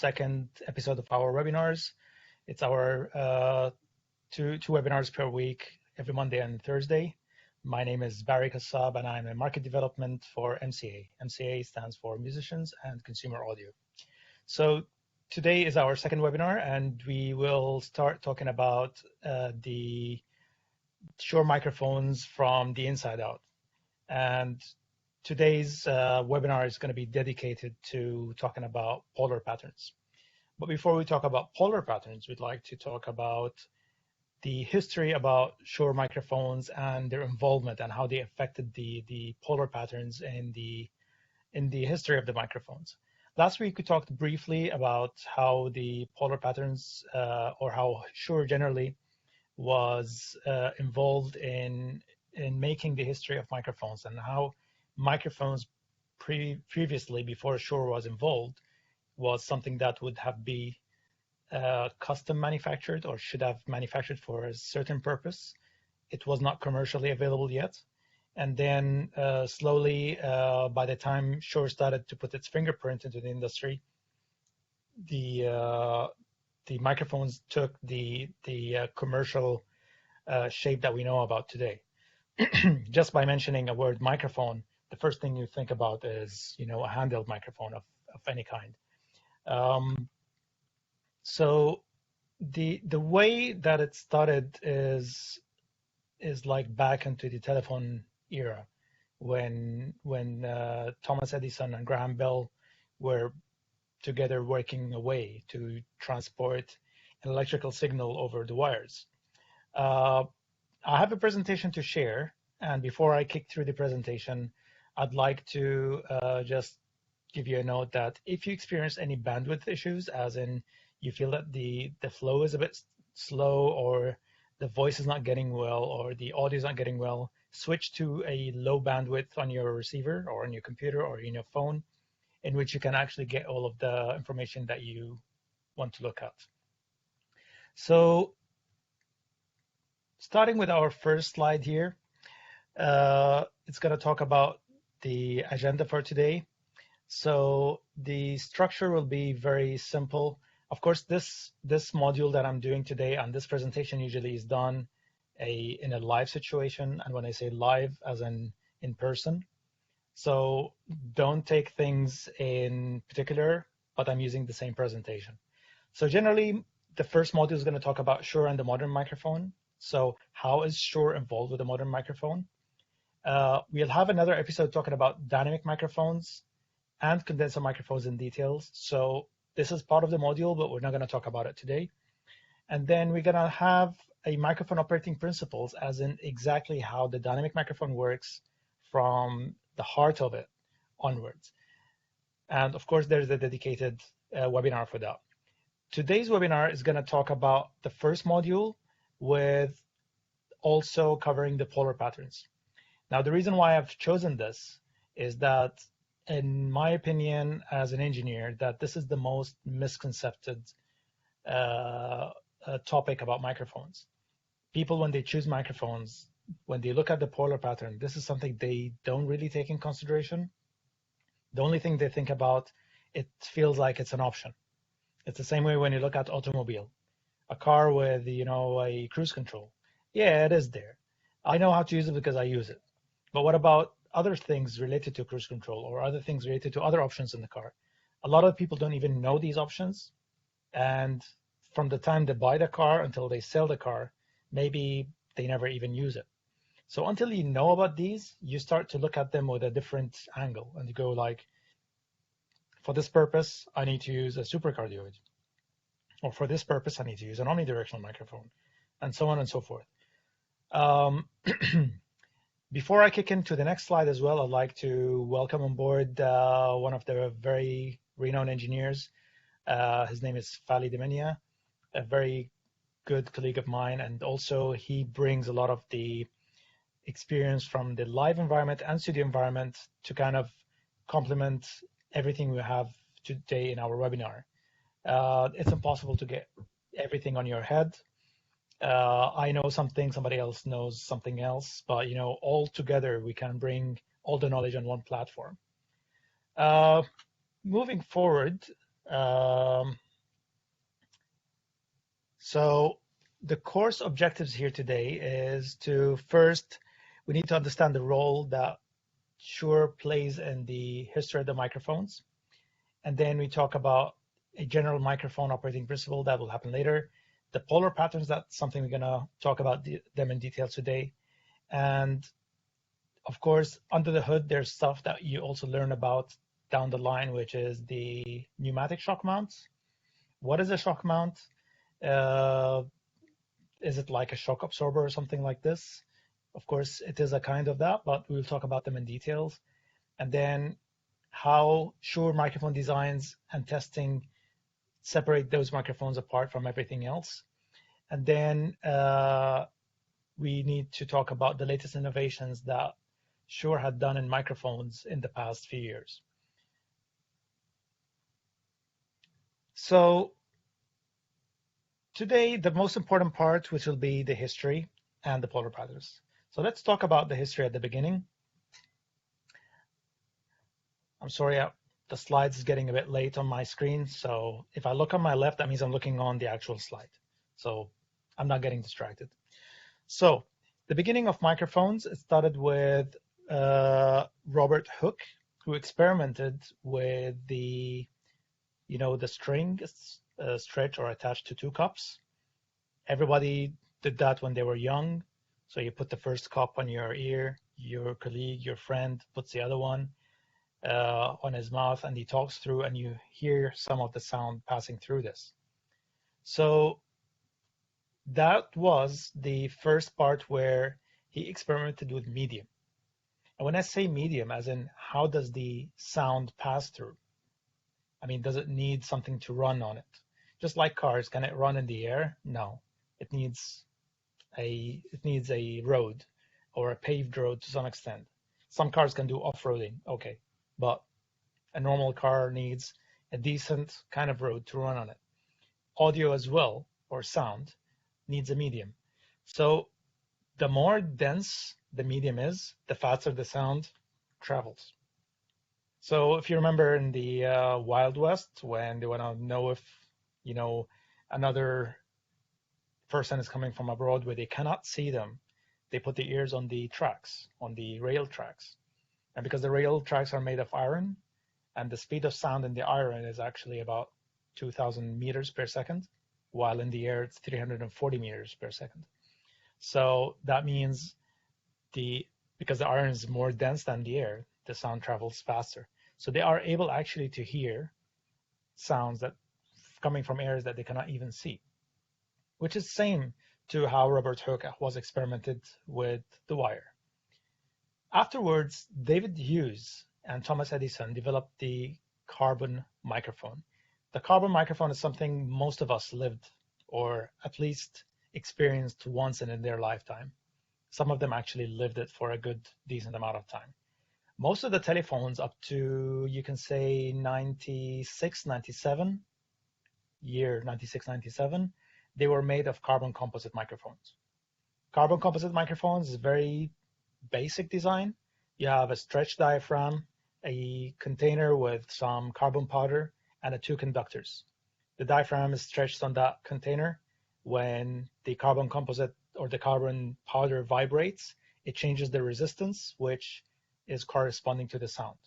second episode of our webinars. It's our two webinars per week, every Monday and Thursday. My name is Barry Kassab, and I'm in market development for MCA. MCA stands for Musicians and Consumer Audio. So today is our second webinar, and we will start talking about the Shure microphones from the inside out. And today's webinar is going to be dedicated to talking about polar patterns. But before we talk about polar patterns, we'd like to talk about the history about Shure microphones and their involvement and how they affected the polar patterns in the history of the microphones. Last week, we talked briefly about how the polar patterns or how Shure generally was involved in making the history of microphones and how microphones previously, before Shure was involved, was something that would have been custom manufactured or should have manufactured for a certain purpose. It was not commercially available yet. And then slowly, by the time Shure started to put its fingerprint into the industry, the microphones took the commercial shape that we know about today. Just by mentioning a word microphone, the first thing you think about is, a handheld microphone of any kind. So the way that it started is like back into the telephone era, when Thomas Edison and Graham Bell were together working away to transport an electrical signal over the wires. I have a presentation to share, and before I kick through the presentation, I'd like to just give you a note that if you experience any bandwidth issues, as in you feel that the flow is a bit slow, or the voice is not getting well, or the audio is not getting well, switch to a low bandwidth on your receiver or on your computer or in your phone, in which you can actually get all of the information that you want to look at. So starting with our first slide here, it's going to talk about the agenda for today. So the structure will be very simple. Of course, this module that I'm doing today and this presentation usually is done in a live situation. And when I say live, as in person. So don't take things in particular, but I'm using the same presentation. So generally, the first module is going to talk about Shure and the modern microphone. So how is Shure involved with the modern microphone? We'll have another episode talking about dynamic microphones and condenser microphones in details. So this is part of the module, but we're not going to talk about it today. And then we're going to have a microphone operating principles, as in exactly how the dynamic microphone works from the heart of it onwards. And of course, there's a dedicated webinar for that. Today's webinar is going to talk about the first module, with also covering the polar patterns. Now, the reason why I've chosen this is that, in my opinion, as an engineer, that this is the most misconcepted topic about microphones. People, when they choose microphones, when they look at the polar pattern, this is something they don't really take in consideration. The only thing they think about, it feels like it's an option. It's the same way when you look at automobile, a car with, a cruise control. Yeah, it is there. I know how to use it because I use it. But what about other things related to cruise control or other things related to other options in the car? A lot of people don't even know these options. And from the time they buy the car until they sell the car, maybe they never even use it. So until you know about these, you start to look at them with a different angle, and you go like, for this purpose, I need to use a supercardioid. Or for this purpose, I need to use an omnidirectional microphone, and so on and so forth. Before I kick into the next slide as well, I'd like to welcome on board one of the very renowned engineers. His name is Fali Demenia, a very good colleague of mine, and also he brings a lot of the experience from the live environment and studio environment to kind of complement everything we have today in our webinar. It's impossible to get everything on your head. I know something, somebody else knows something else, but all together we can bring all the knowledge on one platform. Moving forward, Um, so the course objectives here today is to first, we need to understand the role that Shure plays in the history of the microphones. And then we talk about a general microphone operating principle that will happen later. The polar patterns, that's something we're gonna talk about them in detail today. And of course, under the hood, there's stuff that you also learn about down the line, which is the pneumatic shock mounts. What is a shock mount? Uh, is it like a shock absorber or something like this? Of course, it is a kind of that, but we'll talk about them in details. And then how Shure microphone designs and testing separate those microphones apart from everything else. And then we need to talk about the latest innovations that Shure had done in microphones in the past few years. So today, the most important part, which will be the history and the polar patterns. So let's talk about the history at the beginning. I'm sorry, the slides is getting a bit late on my screen. So if I look on my left, that means I'm looking on the actual slide. So I'm not getting distracted. So the beginning of microphones, it started with Robert Hooke, who experimented with the string stretch or attached to two cups. Everybody did that when they were young. So you put the first cup on your ear, your colleague, your friend puts the other one on his mouth, and he talks through, and you hear some of the sound passing through this. So that was the first part where he experimented with medium. And when I say medium, as in how does the sound pass through? I mean, does it need something to run on it? Just like cars, can it run in the air? No. It needs a road or a paved road to some extent. Some cars can do off-roading, okay, but a normal car needs a decent kind of road to run on it. Audio as well, or sound, needs a medium. So the more dense the medium is, the faster the sound travels. So if you remember in the Wild West, when they want to know if, another person is coming from abroad where they cannot see them, they put the ears on the tracks, on the rail tracks. And because the rail tracks are made of iron, and the speed of sound in the iron is actually about 2,000 meters per second, while in the air it's 340 meters per second. So that means because the iron is more dense than the air, the sound travels faster. So they are able actually to hear sounds that coming from areas that they cannot even see, which is same to how Robert Hooke was experimented with the wire. Afterwards, David Hughes and Thomas Edison developed the carbon microphone. The carbon microphone is something most of us lived or at least experienced once in their lifetime. Some of them actually lived it for a good, decent amount of time. Most of the telephones up to, you can say, 96, 97, year 96, 97, they were made of carbon composite microphones. Carbon composite microphones is very basic design. You have a stretch diaphragm, a container with some carbon powder, and two conductors. The diaphragm is stretched on that container. When the carbon composite or the carbon powder vibrates, it changes the resistance, which is corresponding to the sound.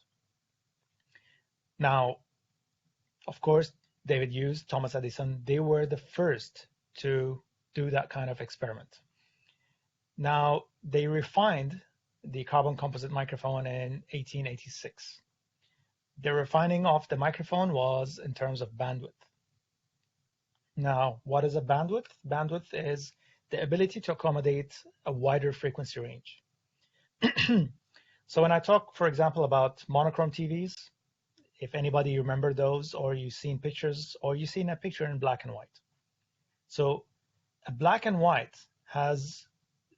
Now, of course, David Hughes, Thomas Edison, they were the first to do that kind of experiment. Now, they refined the carbon composite microphone in 1886. The refining of the microphone was in terms of bandwidth. Now, what is a bandwidth? Bandwidth is the ability to accommodate a wider frequency range. So when I talk, for example, about monochrome TVs, if anybody remember those, or you've seen pictures, or you've seen a picture in black and white. So a black and white has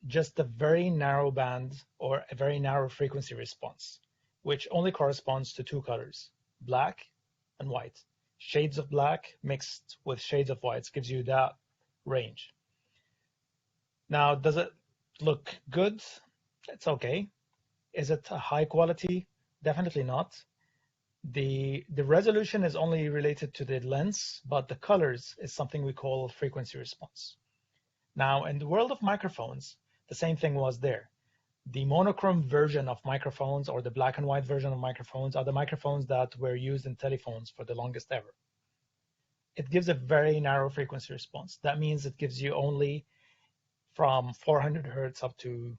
just a very narrow band or a very narrow frequency response, which only corresponds to two colors, black and white. Shades of black mixed with shades of whites gives you that range. Now, does it look good? It's okay. Is it a high quality? Definitely not. The resolution is only related to the lens, but the colors is something we call frequency response. Now, in the world of microphones, the same thing was there. The monochrome version of microphones, or the black and white version of microphones, are the microphones that were used in telephones for the longest ever. It gives a very narrow frequency response. That means it gives you only from 400 hertz up to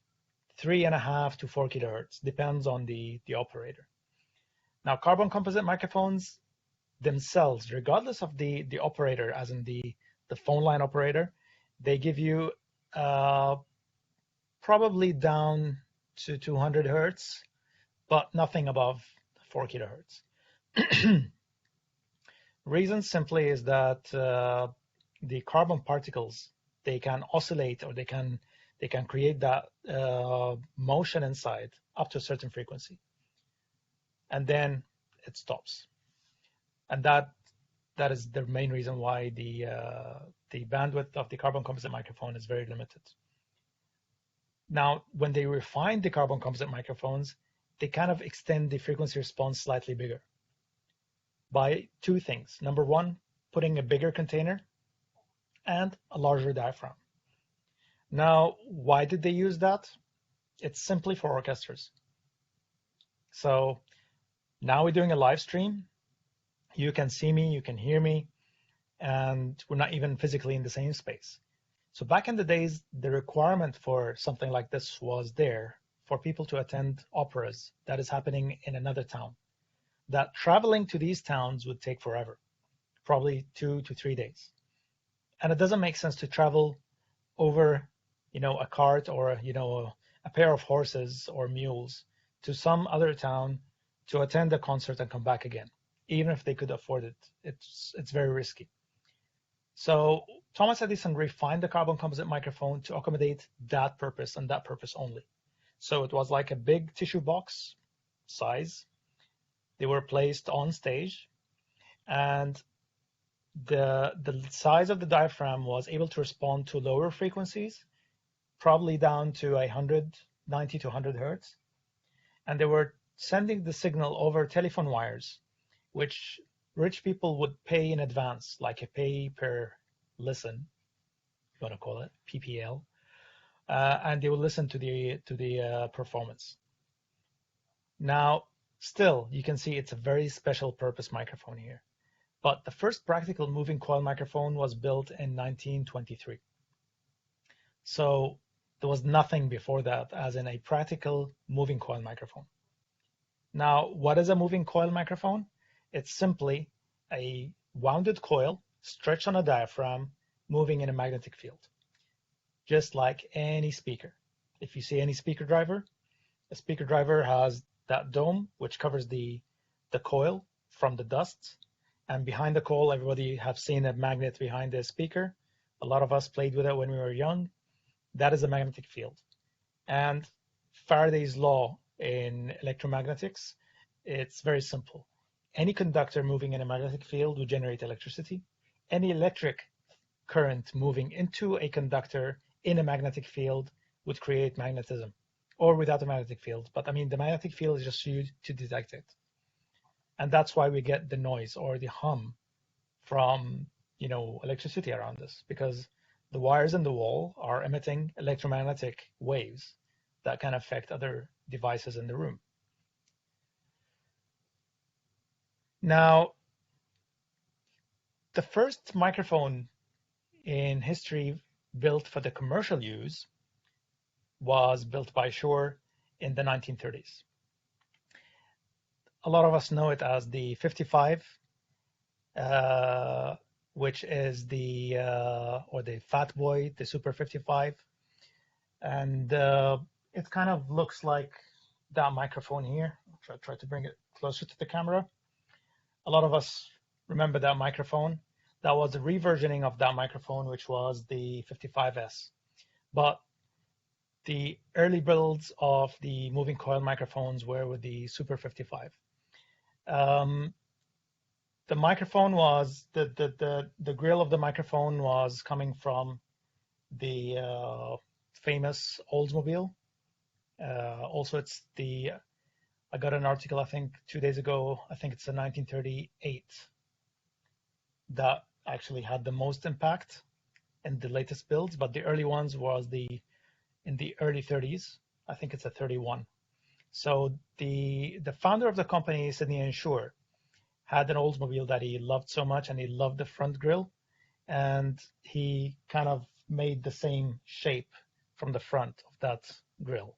3.5 to 4 kilohertz, depends on the operator. Now, carbon composite microphones themselves, regardless of the operator, as in the phone line operator, they give you probably down to 200 hertz, but nothing above 4 kilohertz. Reason simply is that the carbon particles, they can oscillate, or they can create that motion inside up to a certain frequency, and then it stops. And that is the main reason why the bandwidth of the carbon composite microphone is very limited. Now, when they refine the carbon composite microphones, they kind of extend the frequency response slightly bigger by two things. Number one, putting a bigger container and a larger diaphragm. Now, why did they use that? It's simply for orchestras. So now we're doing a live stream. You can see me, you can hear me, and we're not even physically in the same space. So back in the days, the requirement for something like this was there for people to attend operas that is happening in another town. That traveling to these towns would take forever, probably 2 to 3 days. And it doesn't make sense to travel over, a cart or, a pair of horses or mules to some other town to attend a concert and come back again, even if they could afford it. It's very risky. So Thomas Edison refined the carbon composite microphone to accommodate that purpose and that purpose only. So it was like a big tissue box size. They were placed on stage, and the size of the diaphragm was able to respond to lower frequencies, probably down to 90 to 100 hertz. And they were sending the signal over telephone wires, which rich people would pay in advance, like a pay per listen, if you want to call it, PPL, and they would listen to the performance. Now, still, you can see it's a very special purpose microphone here. But the first practical moving coil microphone was built in 1923. So there was nothing before that as in a practical moving coil microphone. Now, what is a moving coil microphone? It's simply a wounded coil stretched on a diaphragm moving in a magnetic field, just like any speaker. If you see any speaker driver, a speaker driver has that dome which covers the coil from the dust, and behind the coil, everybody have seen a magnet behind the speaker. A lot of us played with it when we were young. That is a magnetic field. And Faraday's law in electromagnetics, it's very simple. Any conductor moving in a magnetic field would generate electricity. Any electric current moving into a conductor in a magnetic field would create magnetism, or without a magnetic field. But I mean, the magnetic field is just used to detect it. And that's why we get the noise or the hum from, electricity around us, because the wires in the wall are emitting electromagnetic waves that can affect other devices in the room. Now, the first microphone in history built for the commercial use was built by Shure in the 1930s. A lot of us know it as the 55, which is the Fat Boy, the Super 55. And it kind of looks like that microphone here. I'll try to bring it closer to the camera. A lot of us remember that microphone. That was a reversioning of that microphone, which was the 55S. But the early builds of the moving coil microphones were with the Super 55. The microphone was, the grill of the microphone was coming from the famous Oldsmobile. Also, it's the I got an article, I think 2 days ago, I think it's a 1938, that actually had the most impact in the latest builds, but the early ones was in the early 30s. I think it's a 31. So the founder of the company, Sidney and Shure, had an Oldsmobile that he loved so much, and he loved the front grille, and he kind of made the same shape from the front of that grille.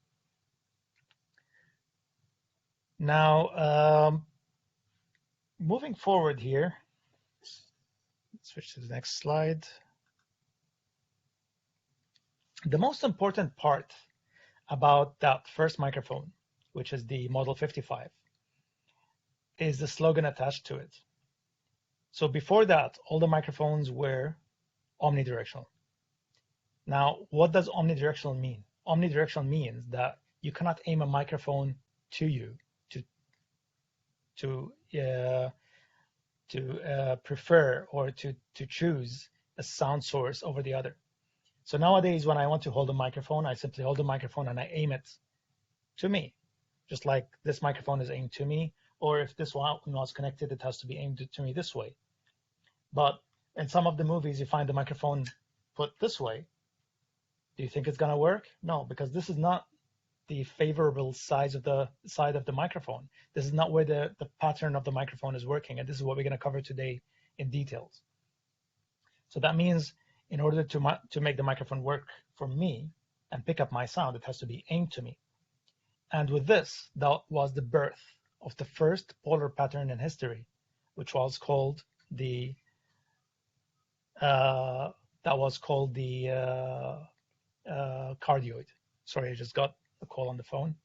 Now, moving forward here, let's switch to the next slide. The most important part about that first microphone, which is the Model 55, is the slogan attached to it. So before that, all the microphones were omnidirectional. Now, what does omnidirectional mean? Omnidirectional means that you cannot aim a microphone to you to prefer or to choose a sound source over the other. So nowadays, when I want to hold a microphone, I simply hold the microphone and I aim it to me, just like this microphone is aimed to me, or if this one was connected, it has to be aimed to me this way. But in some of the movies, you find the microphone put this way. Do you think it's going to work? No, because this is not the favorable side of the microphone. This is not where the pattern of the microphone is working, and this is what we're going to cover today in details. So that means in order to make the microphone work for me and pick up my sound, it has to be aimed to me. And with this, that was the birth of the first polar pattern in history, which was called the cardioid. Sorry, I just got a call on the phone.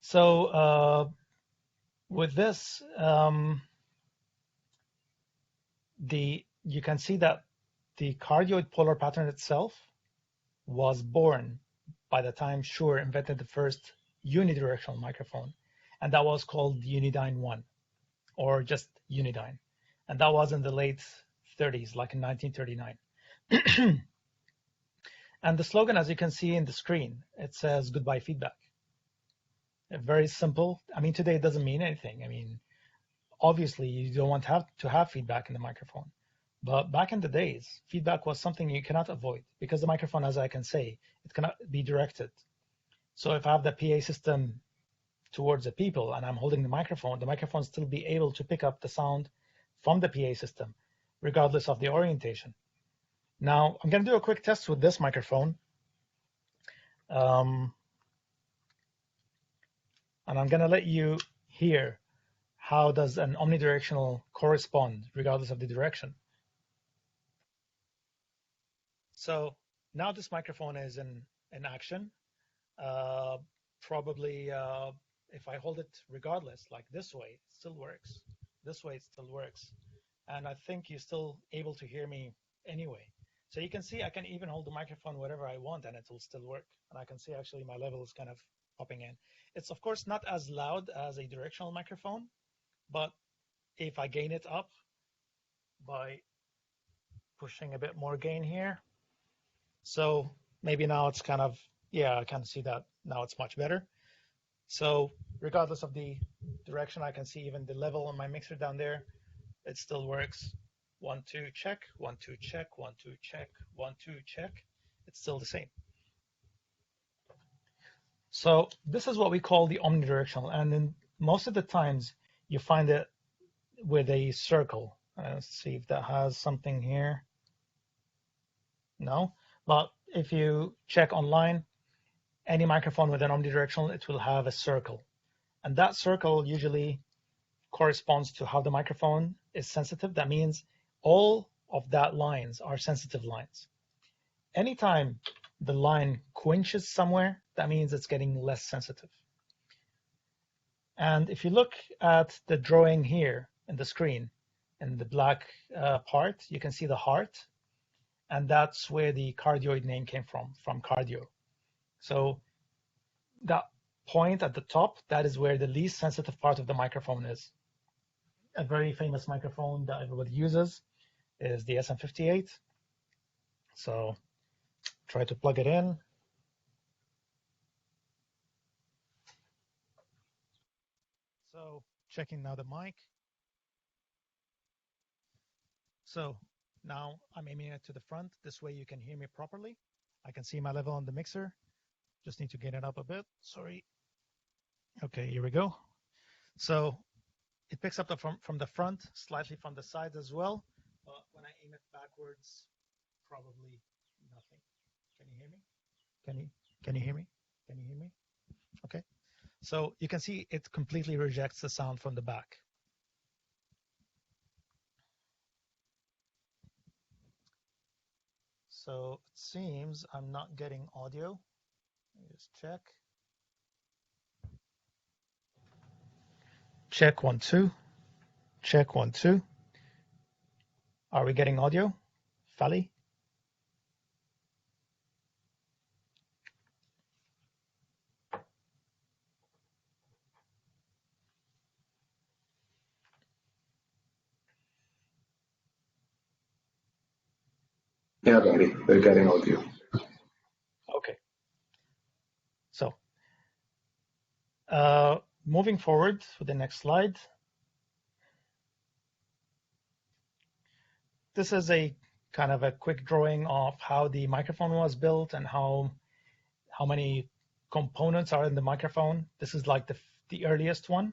So with this, you can see that the cardioid polar pattern itself was born by the time Shure invented the first unidirectional microphone, and that was called Unidyne 1, or just Unidyne, and that was in the late 30s, like in 1939. And the slogan, as you can see in the screen, it says goodbye feedback. Very simple. I mean, today it doesn't mean anything. I mean, obviously you don't want to have feedback in the microphone. But back in the days, feedback was something you cannot avoid, because the microphone, as I can say, it cannot be directed. So if I have the PA system towards the people and I'm holding the microphone still be able to pick up the sound from the PA system, regardless of the orientation. Now, I'm going to do a quick test with this microphone. And I'm going to let you hear how does an omnidirectional correspond regardless of the direction. So now this microphone is in action. Probably if I hold it regardless, like this way, it still works. This way, it still works. And I think you're still able to hear me anyway. So you can see I can even hold the microphone whatever I want and it will still work. And I can see actually my level is kind of popping in. It's of course not as loud as a directional microphone, but if I gain it up by pushing a bit more gain here, so maybe now it's kind of, yeah, I can see that now it's much better. So regardless of the direction, I can see even the level on my mixer down there, it still works. 1, 2, check, 1, 2, check, 1, 2, check, 1, 2, check. It's still the same. So this is what we call the omnidirectional. And then most of the times you find it with a circle. Let's see if that has something here. No, but if you check online, any microphone with an omnidirectional, it will have a circle. And that circle usually corresponds to how the microphone is sensitive. That means all of that lines are sensitive lines. Anytime the line quenches somewhere, that means it's getting less sensitive. And if you look at the drawing here in the screen, in the black part, you can see the heart, and that's where the cardioid name came from cardio. So that point at the top, that is where the least sensitive part of the microphone is. A very famous microphone that everybody uses is the SM58. So try to plug it in. So checking now the mic. So now I'm aiming it to the front. This way you can hear me properly. I can see my level on the mixer. Just need to get it up a bit. Sorry. Okay, here we go. So it picks up from the front, slightly from the sides as well. But when I aim it backwards, probably nothing. Can you hear me? Can you hear me? Can you hear me? Okay. So you can see it completely rejects the sound from the back. So it seems I'm not getting audio. Let me just check. Check 1 2. Check 1 2. Are we getting audio? Fali? Yeah, Barry, we're getting audio. Okay. So moving forward to the next slide. This is a kind of a quick drawing of how the microphone was built and how many components are in the microphone. This is like the earliest one.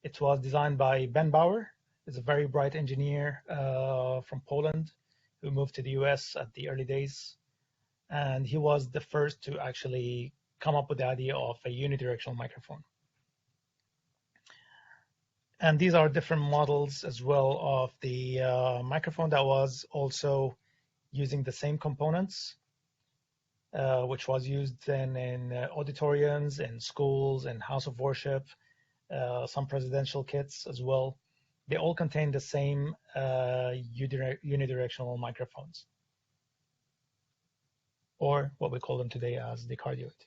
It was designed by Ben Bauer. He's a very bright engineer from Poland who moved to the US at the early days. And he was the first to actually come up with the idea of a unidirectional microphone. And these are different models as well of the microphone that was also using the same components, which was used then in auditoriums, in schools, in house of worship, some presidential kits as well. They all contain the same unidirectional microphones, or what we call them today as the cardioid.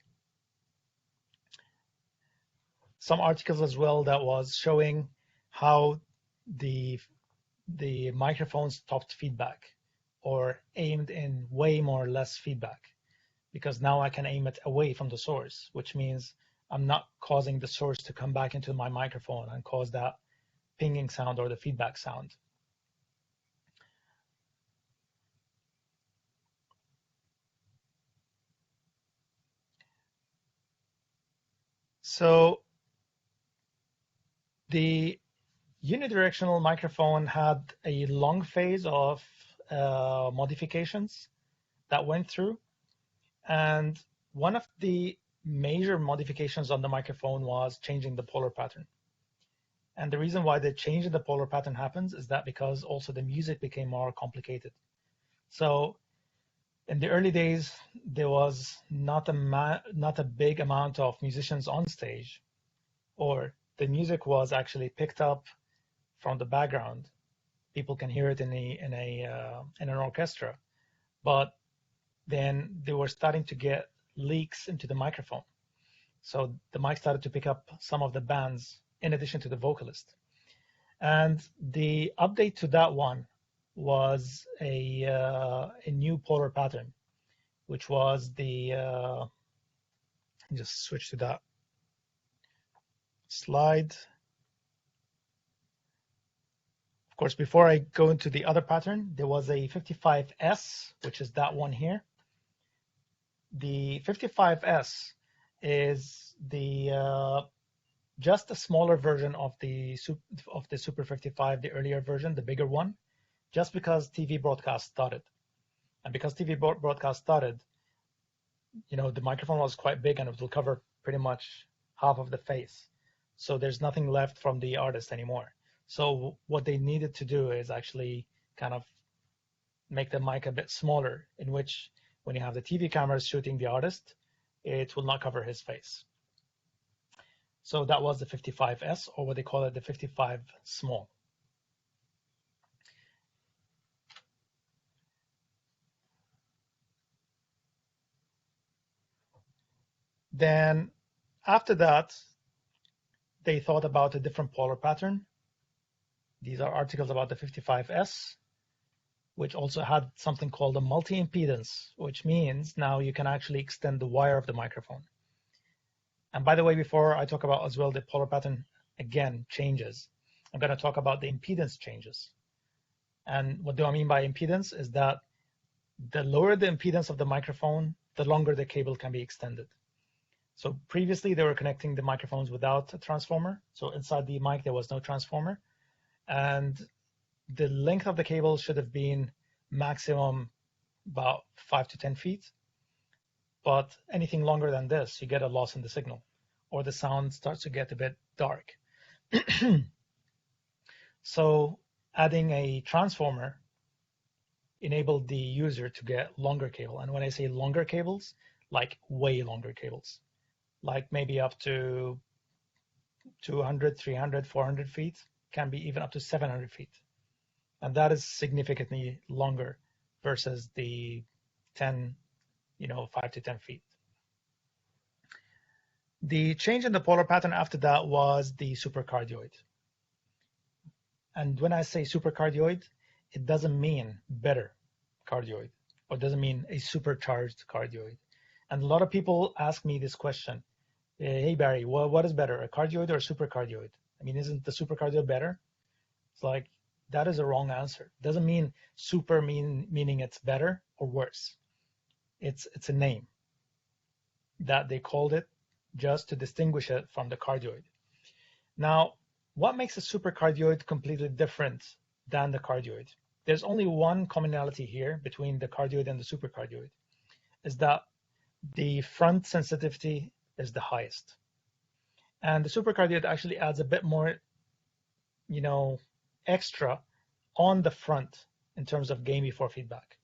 Some articles as well that was showing how the microphone stopped feedback or aimed in way more or less feedback, because now I can aim it away from the source, which means I'm not causing the source to come back into my microphone and cause that pinging sound or the feedback sound. So the unidirectional microphone had a long phase of modifications that went through. And one of the major modifications on the microphone was changing the polar pattern. And the reason why the change in the polar pattern happens is that because also the music became more complicated. So in the early days, there was not a big amount of musicians on stage, or the music was actually picked up from the background. People can hear it in an orchestra, but then they were starting to get leaks into the microphone. So the mic started to pick up some of the bands in addition to the vocalist. And the update to that one was a new polar pattern, which was just switch to that slide. Of course, before I go into the other pattern, there was a 55S, which is that one here. The 55S is just a smaller version of the Super 55, the earlier version, the bigger one, just because TV broadcast started. And because TV broadcast started, the microphone was quite big and it will cover pretty much half of the face. So there's nothing left from the artist anymore. So what they needed to do is actually kind of make the mic a bit smaller, in which when you have the TV cameras shooting the artist, it will not cover his face. So that was the 55S, or what they call it, the 55 small. Then after that, they thought about a different polar pattern. These are articles about the 55S, which also had something called a multi-impedance, which means now you can actually extend the wire of the microphone. And by the way, before I talk about as well the polar pattern, again changes. I'm going to talk about the impedance changes. And what do I mean by impedance is that the lower the impedance of the microphone, the longer the cable can be extended. So previously they were connecting the microphones without a transformer. So inside the mic, there was no transformer. And the length of the cable should have been maximum about 5 to 10 feet. But anything longer than this, you get a loss in the signal, or the sound starts to get a bit dark. So adding a transformer enabled the user to get longer cable. And when I say longer cables, like way longer cables, like maybe up to 200, 300, 400 feet, can be even up to 700 feet. And that is significantly longer versus the 10, 5 to 10 feet. The change in the polar pattern after that was the supercardioid. And when I say supercardioid, it doesn't mean better cardioid, or doesn't mean a supercharged cardioid. And a lot of people ask me this question: hey Barry, what is better, a cardioid or a supercardioid? I mean, isn't the supercardioid better? It's like, that is a wrong answer. It doesn't mean super meaning it's better or worse. It's a name that they called it just to distinguish it from the cardioid. Now, what makes a supercardioid completely different than the cardioid? There's only one commonality here between the cardioid and the supercardioid, is that the front sensitivity is the highest. And the supercardioid actually adds a bit more, extra on the front in terms of gain before feedback.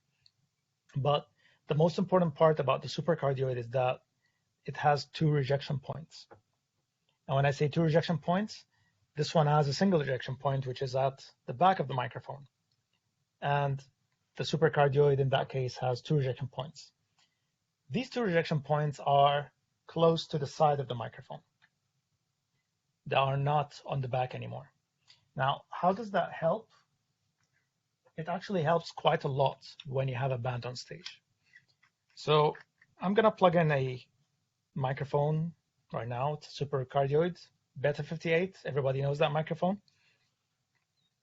But the most important part about the supercardioid is that it has 2 rejection points. And when I say 2 rejection points, this one has a single rejection point, which is at the back of the microphone. And the supercardioid in that case has 2 rejection points. These 2 rejection points are close to the side of the microphone. They are not on the back anymore. Now, how does that help? It actually helps quite a lot when you have a band on stage. So I'm going to plug in a microphone right now. It's a supercardioid, Beta 58. Everybody knows that microphone.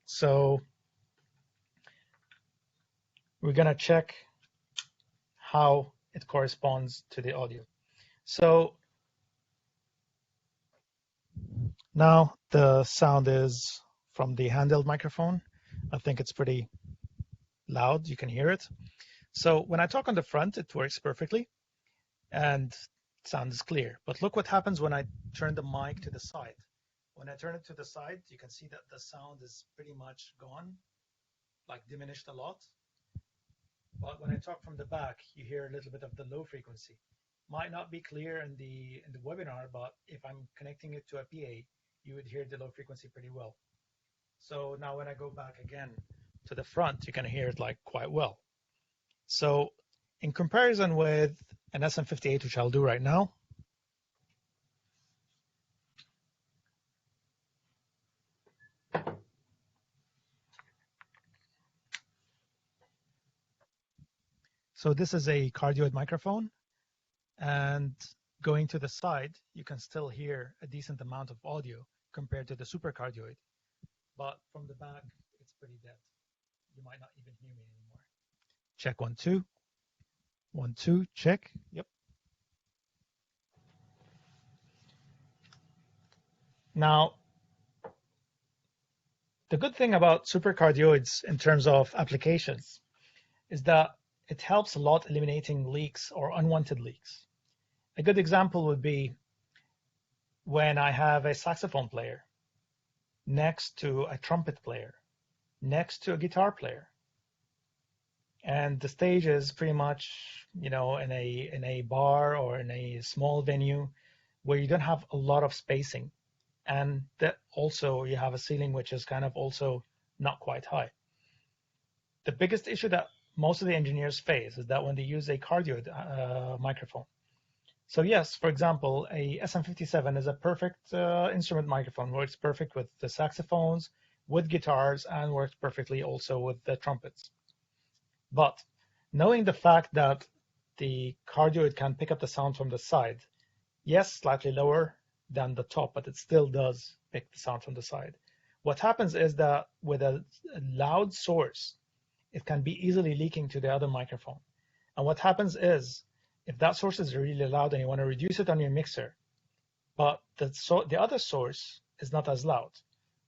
So we're going to check how it corresponds to the audio. So now the sound is from the handheld microphone. I think it's pretty loud. You can hear it. So when I talk on the front, it works perfectly and sound is clear. But look what happens when I turn the mic to the side. When I turn it to the side, you can see that the sound is pretty much gone, like diminished a lot. But when I talk from the back, you hear a little bit of the low frequency. Might not be clear in the webinar, but if I'm connecting it to a PA, you would hear the low frequency pretty well. So now when I go back again to the front, you can hear it like quite well. So in comparison with an SM58, which I'll do right now, so this is a cardioid microphone, and going to the side, you can still hear a decent amount of audio compared to the supercardioid. But from the back, it's pretty dead. You might not even hear me anymore. Check 1, 2. 1, 2, check. Yep. Now, the good thing about supercardioids in terms of applications is that it helps a lot eliminating leaks or unwanted leaks. A good example would be when I have a saxophone player next to a trumpet player, next to a guitar player. And the stage is pretty much, in a bar or in a small venue where you don't have a lot of spacing. And that also you have a ceiling which is kind of also not quite high. The biggest issue that most of the engineers face is that when they use a cardioid microphone. So yes, for example, a SM57 is a perfect instrument microphone, works perfect with the saxophones, with guitars, and works perfectly also with the trumpets. But knowing the fact that the cardioid can pick up the sound from the side, yes, slightly lower than the top, but it still does pick the sound from the side. What happens is that with a loud source, it can be easily leaking to the other microphone. And what happens is, if that source is really loud and you want to reduce it on your mixer, but the other source is not as loud.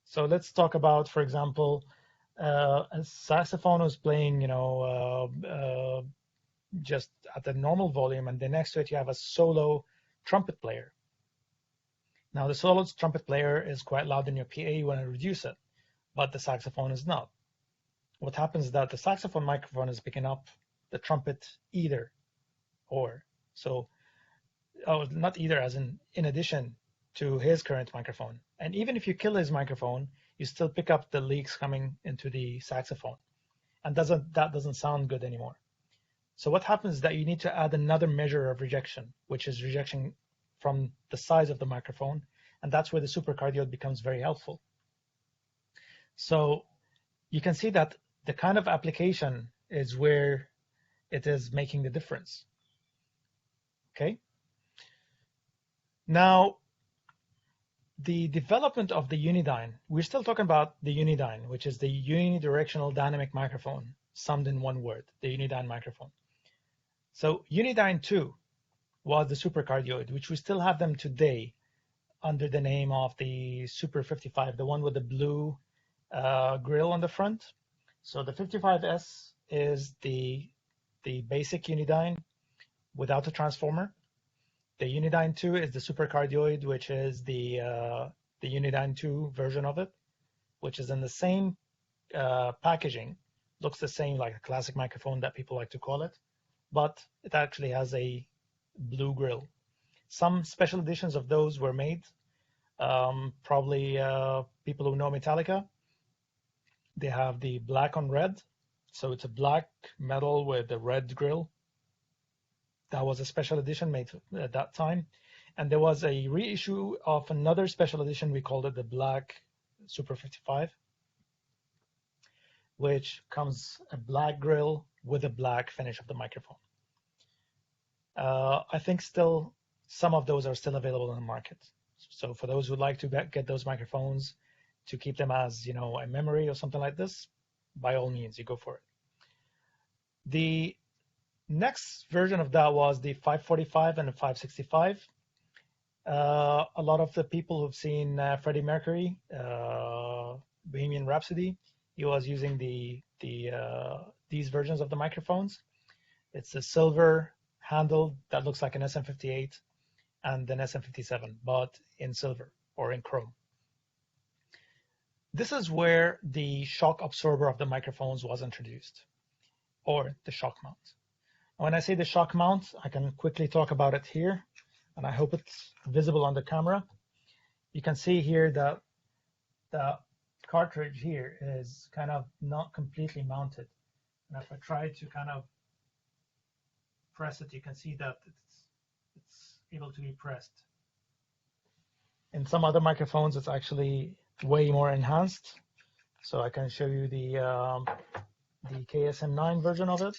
So let's talk about, for example, a saxophone is playing, just at the normal volume, and then next to it you have a solo trumpet player. Now the solo trumpet player is quite loud in your PA, you want to reduce it, but the saxophone is not. What happens is that the saxophone microphone is picking up the trumpet either or. So, not either as in addition to his current microphone. And even if you kill his microphone, you still pick up the leaks coming into the saxophone. And that doesn't sound good anymore. So what happens is that you need to add another measure of rejection, which is rejection from the size of the microphone. And that's where the supercardioid becomes very helpful. So you can see that the kind of application is where it is making the difference. Okay. Now, the development of the Unidyne, we're still talking about the Unidyne, which is the unidirectional dynamic microphone, summed in one word, the Unidyne microphone. So Unidyne 2 was the supercardioid, which we still have them today under the name of the Super 55, the one with the blue grill on the front. So the 55S is the basic Unidyne without a transformer. The Unidyne 2 is the supercardioid, which is the Unidyne 2 version of it, which is in the same packaging, looks the same like a classic microphone that people like to call it, but it actually has a blue grill. Some special editions of those were made, probably people who know Metallica. They have the black on red, so it's a black metal with a red grill. That was a special edition made at that time. And there was a reissue of another special edition, we called it the Black Super 55, which comes a black grill with a black finish of the microphone. I think still some of those are still available in the market. So for those who'd like to get those microphones to keep them as, a memory or something like this, by all means, you go for it. The next version of that was the 545 and the 565. A lot of the people who've seen Freddie Mercury, Bohemian Rhapsody, he was using these versions of the microphones. It's a silver handle that looks like an SM58 and an SM57, but in silver or in chrome. This is where the shock absorber of the microphones was introduced, or the shock mount. When I say the shock mount, I can quickly talk about it here, and I hope it's visible on the camera. You can see here that the cartridge here is kind of not completely mounted. And if I try to kind of press it, you can see that it's able to be pressed. In some other microphones, it's actually way more enhanced. So I can show you the KSM9 version of it.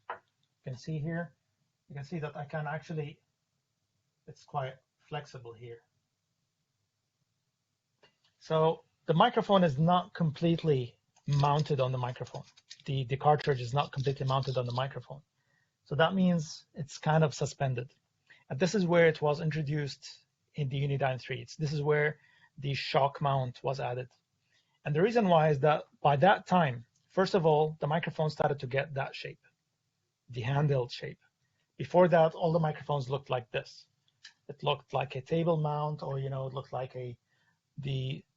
You can see here, you can see that I can actually, it's quite flexible here. So the microphone is not completely mounted on the microphone. The cartridge is not completely mounted on the microphone. So that means it's kind of suspended. And this is where it was introduced in the Unidyne 3. This is where the shock mount was added. And the reason why is that by that time, first of all, the microphone started to get that shape, the handheld shape. Before that, all the microphones looked like this. It looked like a table mount, or it looked like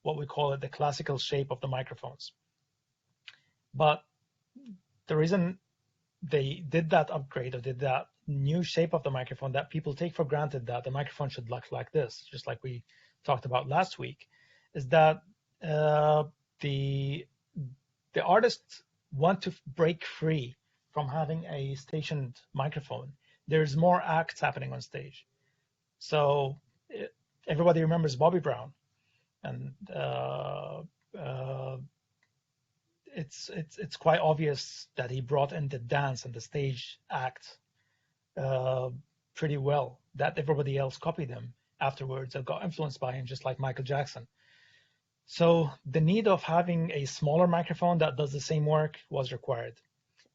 what we call it, the classical shape of the microphones. But the reason they did that upgrade, or did that new shape of the microphone, that people take for granted that the microphone should look like this, just like we talked about last week, is that the artists want to break free from having a stationed microphone. There's more acts happening on stage. So everybody remembers Bobby Brown, and it's quite obvious that he brought in the dance and the stage act pretty well, that everybody else copied him. afterwards that got influenced by him, just like Michael Jackson. So the need of having a smaller microphone that does the same work was required.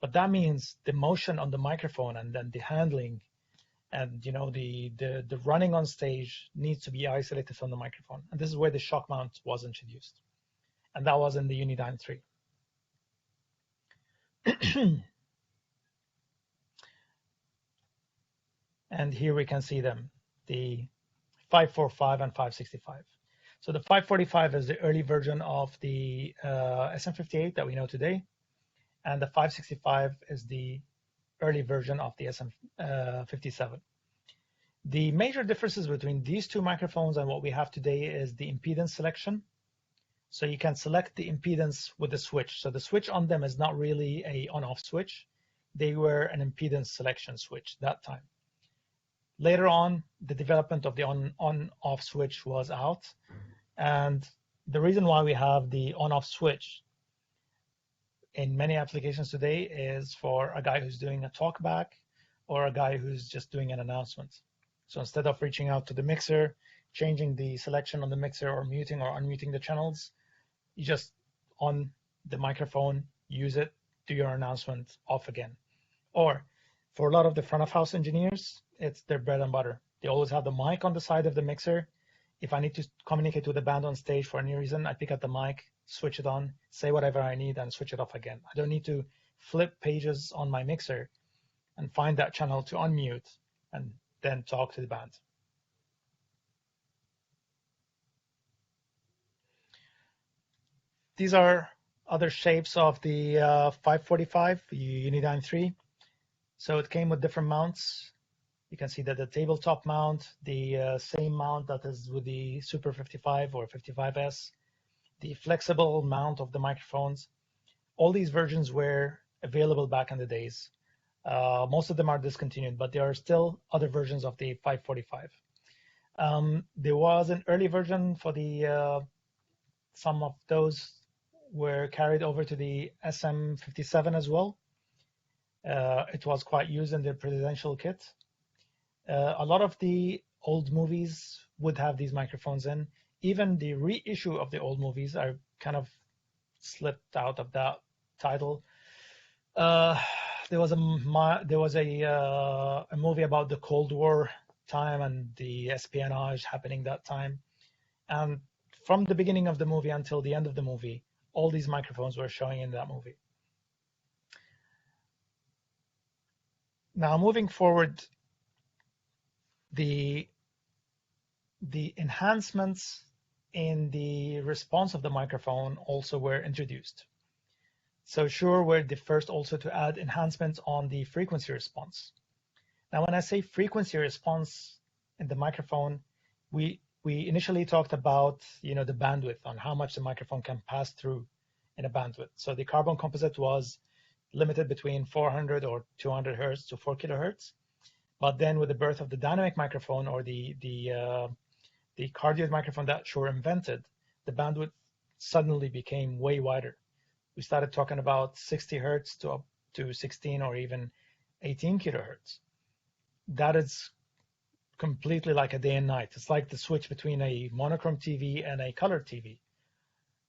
But that means the motion on the microphone and then the handling and the running on stage needs to be isolated from the microphone. And this is where the shock mount was introduced. And that was in the Unidyne 3. And here we can see them, the 545 and 565. So the 545 is the early version of the SM58 that we know today. And the 565 is the early version of the SM57. The major differences between these two microphones and what we have today is the impedance selection. So you can select the impedance with a switch. So the switch on them is not really a on-off switch. They were an impedance selection switch that time. Later on, the development of the on-off switch was out. And the reason why we have the on-off switch in many applications today is for a guy who's doing a talkback or a guy who's just doing an announcement. So instead of reaching out to the mixer, changing the selection on the mixer or muting or unmuting the channels, you just on the microphone, use it, do your announcement, off again. Or for a lot of the front of house engineers, it's their bread and butter. They always have the mic on the side of the mixer. If I need to communicate with the band on stage for any reason, I pick up the mic, switch it on, say whatever I need, and switch it off again. I don't need to flip pages on my mixer and find that channel to unmute and then talk to the band. These are other shapes of the 545 Unidyne 3. So it came with different mounts. You can see that the tabletop mount, the same mount that is with the Super 55 or 55S, the flexible mount of the microphones. All these versions were available back in the days. Most of them are discontinued, but there are still other versions of the 545. There was an early version for the, some of those were carried over to the SM57 as well. It was quite used in the presidential kit. A lot of the old movies would have these microphones in. Even the reissue of the old movies are kind of slipped out of that title. There was a movie about the Cold War time and the espionage happening that time. And from the beginning of the movie until the end of the movie, all these microphones were showing in that movie. Now, moving forward, the enhancements in the response of the microphone also were introduced. So Shure were the first also to add enhancements on the frequency response. Now, when I say frequency response in the microphone, we initially talked about the bandwidth on how much the microphone can pass through in a bandwidth. So the carbon composite was limited between 400 or 200 hertz to 4 kilohertz. But then with the birth of the dynamic microphone or the cardioid microphone that Shure invented, the bandwidth suddenly became way wider. We started talking about 60 hertz to up to 16 or even 18 kilohertz. That is completely like a day and night. It's like the switch between a monochrome TV and a color TV.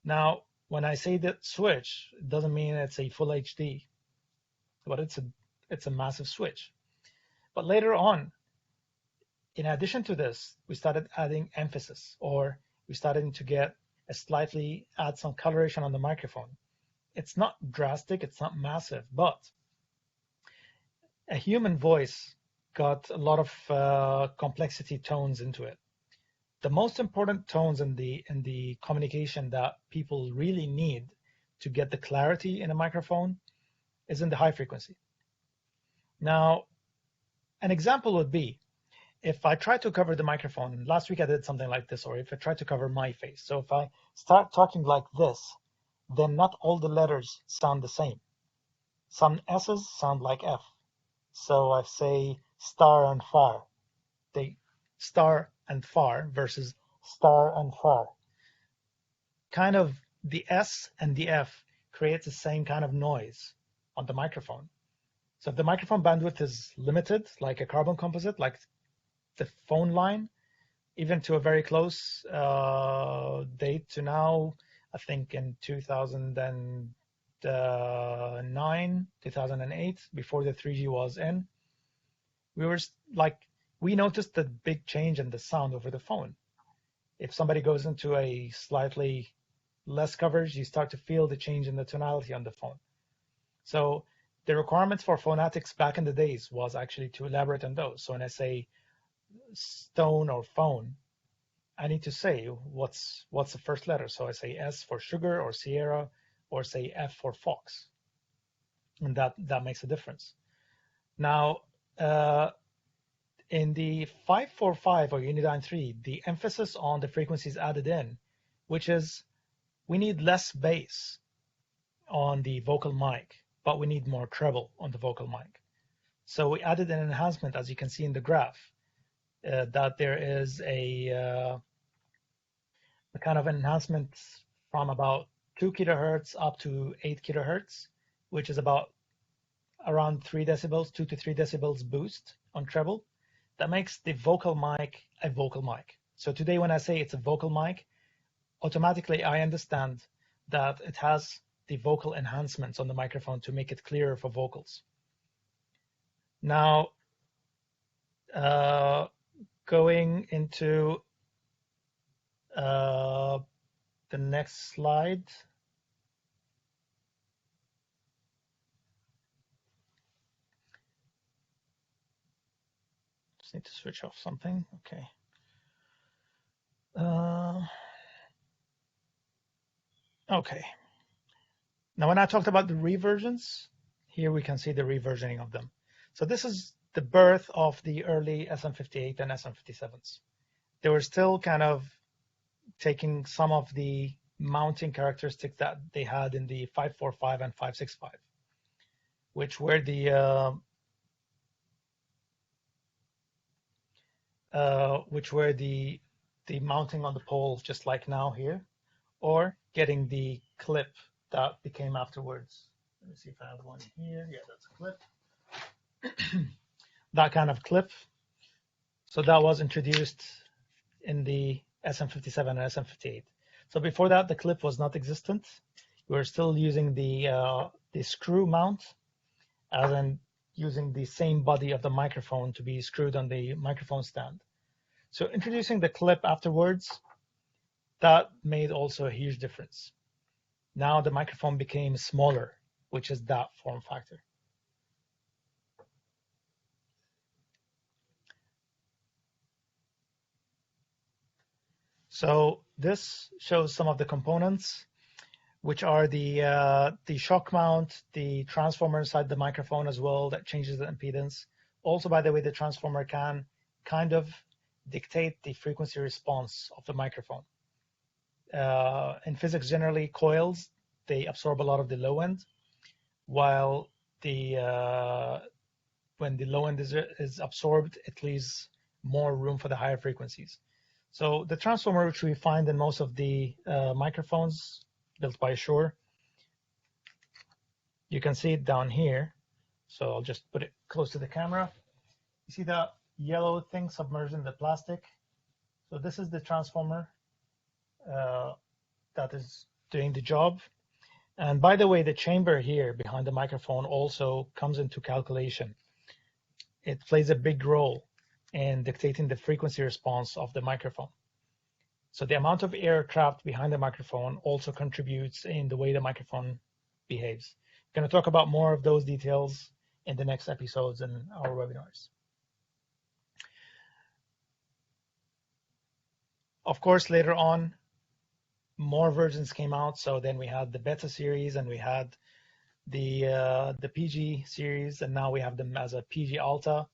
Now, when I say that switch, it doesn't mean it's a full HD, but it's a massive switch. But later on, in addition to this, we started adding emphasis, or we started to add some coloration on the microphone. It's not drastic, it's not massive, but a human voice got a lot of complexity tones into it. The most important tones in the communication that people really need to get the clarity in a microphone is in the high frequency. Now, an example would be if I try to cover the microphone. Last week I did something like this, or if I try to cover my face. So if I start talking like this, then not all the letters sound the same. Some S's sound like F. So I say star and far. They star and far versus star and far. Kind of the S and the F creates the same kind of noise on the microphone. So if the microphone bandwidth is limited, like a carbon composite, like the phone line, even to a very close date to now, I think in 2009, 2008, before the 3G was in, we were like, we noticed the big change in the sound over the phone. If somebody goes into a slightly less coverage, you start to feel the change in the tonality on the phone. So the requirements for phonetics back in the days was actually to elaborate on those. So when I say stone or phone, I need to say what's the first letter. So I say S for sugar or Sierra, or say F for fox, and that makes a difference. Now, in the 545 or Unidyne 3, the emphasis on the frequencies added in, which is we need less bass on the vocal mic, but we need more treble on the vocal mic. So we added an enhancement, as you can see in the graph, that there is a kind of enhancement from about 2 kilohertz up to 8 kilohertz, which is about around 3 decibels, 2 to 3 decibels boost on treble. That makes the vocal mic a vocal mic. So today when I say it's a vocal mic, automatically I understand that it has the vocal enhancements on the microphone to make it clearer for vocals. Now, going into the next slide. Just need to switch off something. Okay. Okay. Now, when I talked about the reversions, here we can see the reversioning of them. So this is the birth of the early SM58 and SM57s. They were still kind of taking some of the mounting characteristics that they had in the 545 and 565, which were the mounting on the pole, just like now here, or getting the clip that became afterwards. Let me see if I have one here. Yeah, that's a clip. That kind of clip. So that was introduced in the SM57 and SM58. So before that, the clip was not existent. We were still using the screw mount, as in using the same body of the microphone to be screwed on the microphone stand. So introducing the clip afterwards, that made also a huge difference. Now the microphone became smaller, which is that form factor. So this shows some of the components, which are the shock mount, the transformer inside the microphone as well, that changes the impedance. Also, by the way, the transformer can kind of dictate the frequency response of the microphone. In physics, generally, coils, they absorb a lot of the low end, while when the low end is absorbed, it leaves more room for the higher frequencies. So the transformer, which we find in most of the microphones built by Shure, you can see it down here. So I'll just put it close to the camera. You see that yellow thing submerged in the plastic? So this is the transformer that is doing the job. And by the way, the chamber here behind the microphone also comes into calculation. It plays a big role in dictating the frequency response of the microphone. So the amount of air trapped behind the microphone also contributes in the way the microphone behaves. I'm going to talk about more of those details in the next episodes in our webinars. Of course, later on, more versions came out. So then we had the beta series, and we had the PG series, and now we have them as a PG Alta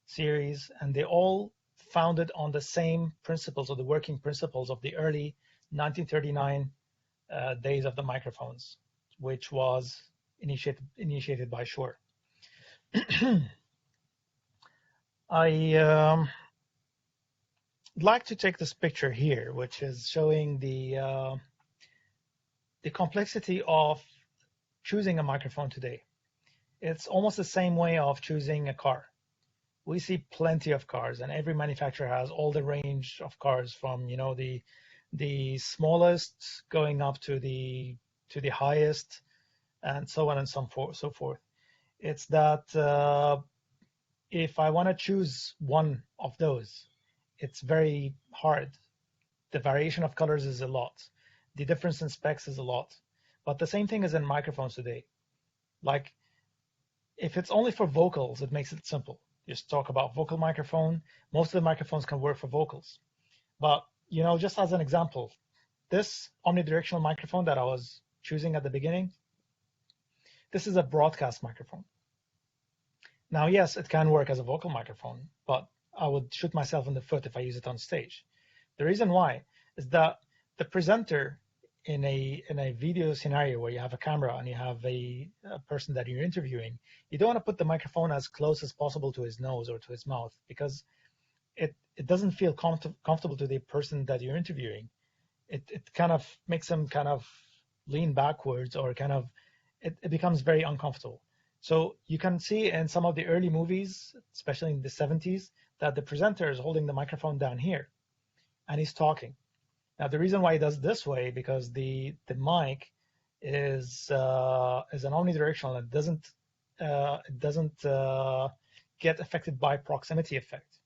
series, and they all founded on the same principles, or the working principles of the early 1939 days of the microphones, which was initiated by Shure. I like to take this picture here, which is showing the complexity of choosing a microphone today. It's almost the same way of choosing a car. we see plenty of cars, and every manufacturer has all the range of cars from the smallest going up to the highest, and so on and so forth. It's that if I want to choose one of those, it's very hard. The variation of colors is a lot. The difference in specs is a lot. But the same thing is in microphones today. Like, if it's only for vocals, it makes it simple. Just talk about vocal microphone. Most of the microphones can work for vocals. But, just as an example, this omnidirectional microphone that I was choosing at the beginning, this is a broadcast microphone. Now, yes, it can work as a vocal microphone, but I would shoot myself in the foot if I use it on stage. The reason why is that the presenter in a video scenario where you have a camera and you have a person that you're interviewing, you don't want to put the microphone as close as possible to his nose or to his mouth, because it doesn't feel comfortable to the person that you're interviewing. It kind of makes him kind of lean backwards, or kind of it becomes very uncomfortable. So you can see in some of the early movies, especially in the 70s, that the presenter is holding the microphone down here and he's talking. Now, the reason why he does this way, because the mic is an omnidirectional, and it doesn't get affected by proximity effect.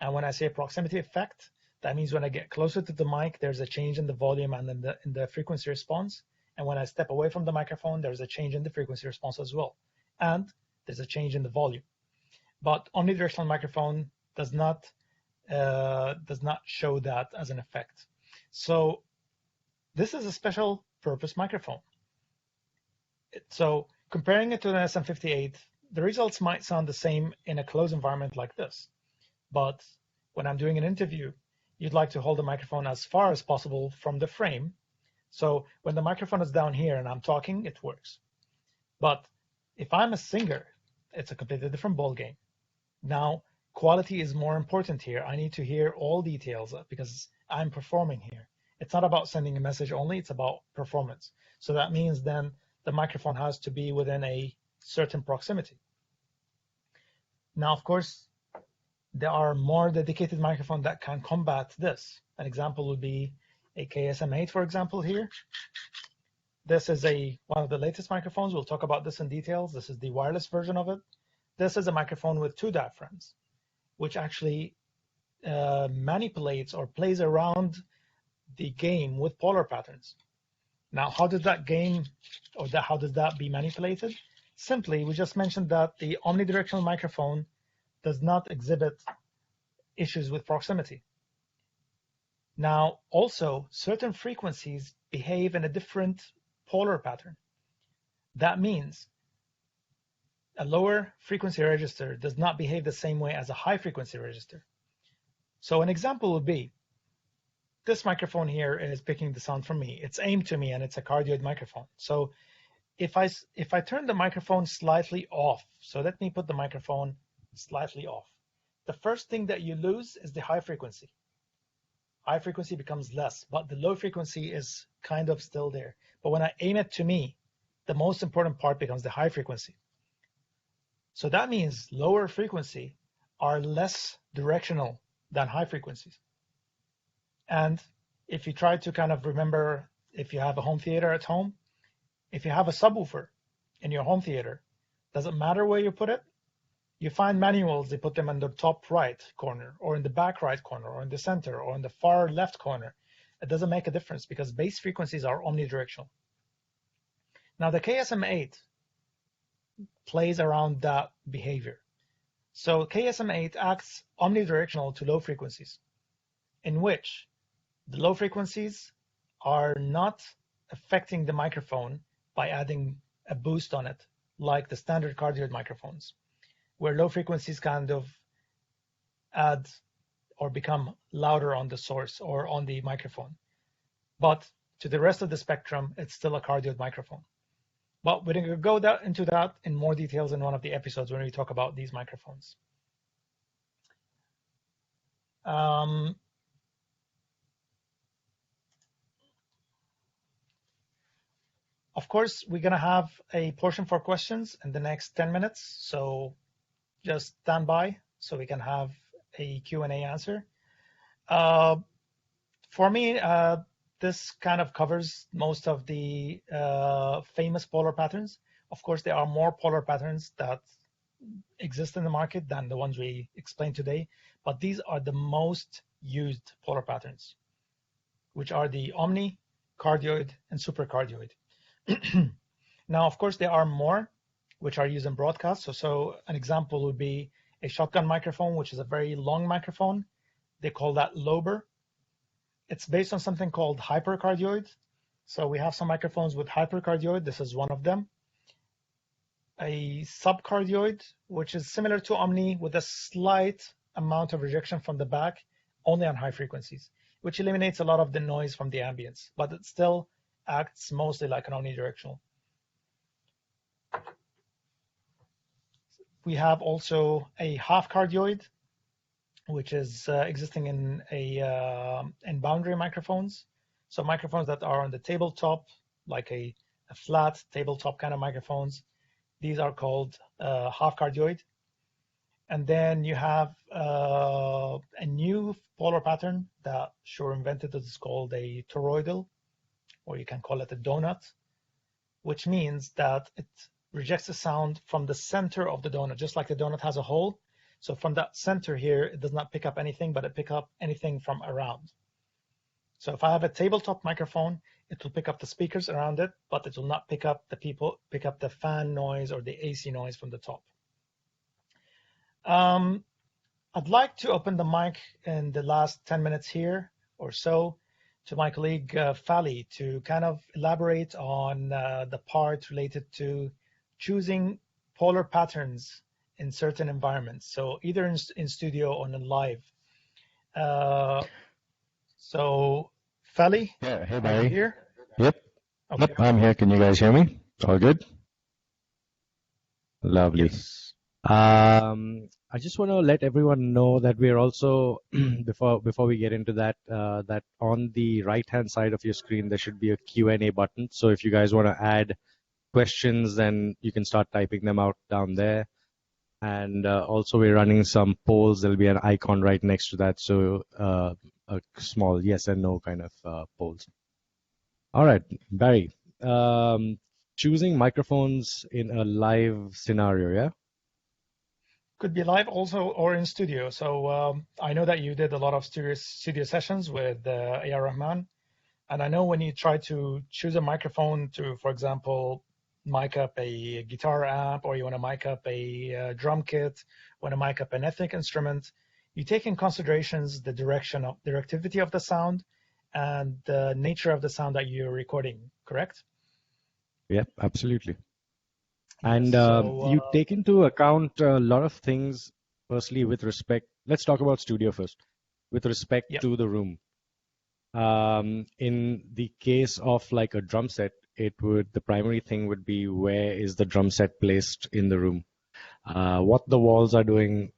And when I say proximity effect, that means when I get closer to the mic, there's a change in the volume and in the frequency response. And when I step away from the microphone, there's a change in the frequency response as well. And there's a change in the volume. But omnidirectional microphone does not show that as an effect. So this is a special purpose microphone. So comparing it to an SM58, the results might sound the same in a closed environment like this. But when I'm doing an interview, you'd like to hold the microphone as far as possible from the frame. So when the microphone is down here and I'm talking, it works. But if I'm a singer, it's a completely different ballgame. Now, quality is more important here. I need to hear all details because I'm performing here. It's not about sending a message only, it's about performance. So that means then the microphone has to be within a certain proximity. Now, of course, there are more dedicated microphones that can combat this. An example would be a KSM8, for example, here. This is one of the latest microphones. We'll talk about this in details. This is the wireless version of it. This is a microphone with 2 diaphragms, which actually manipulates or plays around the game with polar patterns. Now, how does that game, or how does that be manipulated? Simply, we just mentioned that the omnidirectional microphone does not exhibit issues with proximity. Now, also, certain frequencies behave in a different polar pattern. That means a lower frequency register does not behave the same way as a high frequency register. So an example would be, this microphone here is picking the sound from me. It's aimed to me and it's a cardioid microphone. So if I turn the microphone slightly off, so let me put the microphone slightly off. The first thing that you lose is the high frequency. High frequency becomes less, but the low frequency is kind of still there. But when I aim it to me, the most important part becomes the high frequency. So that means lower frequency are less directional than high frequencies. And if you try to kind of remember, if you have a home theater at home, if you have a subwoofer in your home theater, doesn't matter where you put it. You find manuals, they put them in the top right corner, or in the back right corner, or in the center, or in the far left corner. It doesn't make a difference because base frequencies are omnidirectional. Now the KSM8 plays around that behavior. So KSM8 acts omnidirectional to low frequencies, in which the low frequencies are not affecting the microphone by adding a boost on it, like the standard cardioid microphones, where low frequencies kind of add or become louder on the source or on the microphone. But to the rest of the spectrum, it's still a cardioid microphone. But we're going to go into that in more details in one of the episodes when we talk about these microphones. Of course, we're going to have a portion for questions in the next 10 minutes, so just stand by so we can have a Q&A answer. For me, this kind of covers most of the famous polar patterns. Of course, there are more polar patterns that exist in the market than the ones we explained today, but these are the most used polar patterns, which are the omni, cardioid, and supercardioid. Now, of course, there are more which are used in broadcast. So an example would be a shotgun microphone, which is a very long microphone. They call that lober. It's based on something called hypercardioid. So we have some microphones with hypercardioid. This is one of them. A subcardioid, which is similar to omni with a slight amount of rejection from the back, only on high frequencies, which eliminates a lot of the noise from the ambience, but it still acts mostly like an omnidirectional. We have also a half cardioid, which is existing in boundary microphones. So microphones that are on the tabletop, like a flat tabletop kind of microphones. These are called half cardioid. And then you have a new polar pattern that Shure invented that is called a toroidal, or you can call it a donut, which means that it rejects the sound from the center of the donut, just like the donut has a hole. So from that center here, it does not pick up anything, but it picks up anything from around. So if I have a tabletop microphone, it will pick up the speakers around it, but it will not pick up the fan noise or the AC noise from the top. I'd like to open the mic in the last 10 minutes here or so to my colleague Fali to kind of elaborate on the part related to choosing polar patterns in certain environments. So either in studio or in live. So Fali, Yeah, hey are you Barry. here? Yep, Okay. yep, I'm here. Can you guys hear me? All good? Lovely. Yes. I just want to let everyone know that we're also before we get into that that on the right-hand side of your screen there should be a Q&A button. So if you guys want to add questions, then you can start typing them out down there. And also we're running some polls. There'll be an icon right next to that. So a small yes and no kind of polls. All right, Barry. Choosing microphones in a live scenario, yeah? Could be live also or in studio. So I know that you did a lot of studio sessions with A.R. Rahman. And I know when you try to choose a microphone to, for example, mic up a guitar amp, or you want to mic up a drum kit, want to mic up an ethnic instrument, you take in considerations the directivity of the sound and the nature of the sound that you're recording, correct? Yep, absolutely. Yes, And you take into account a lot of things, firstly, with respect, let's talk about studio first, with respect Yep. to the room. In the case of like a drum set, the primary thing would be where is the drum set placed in the room, what the walls are doing,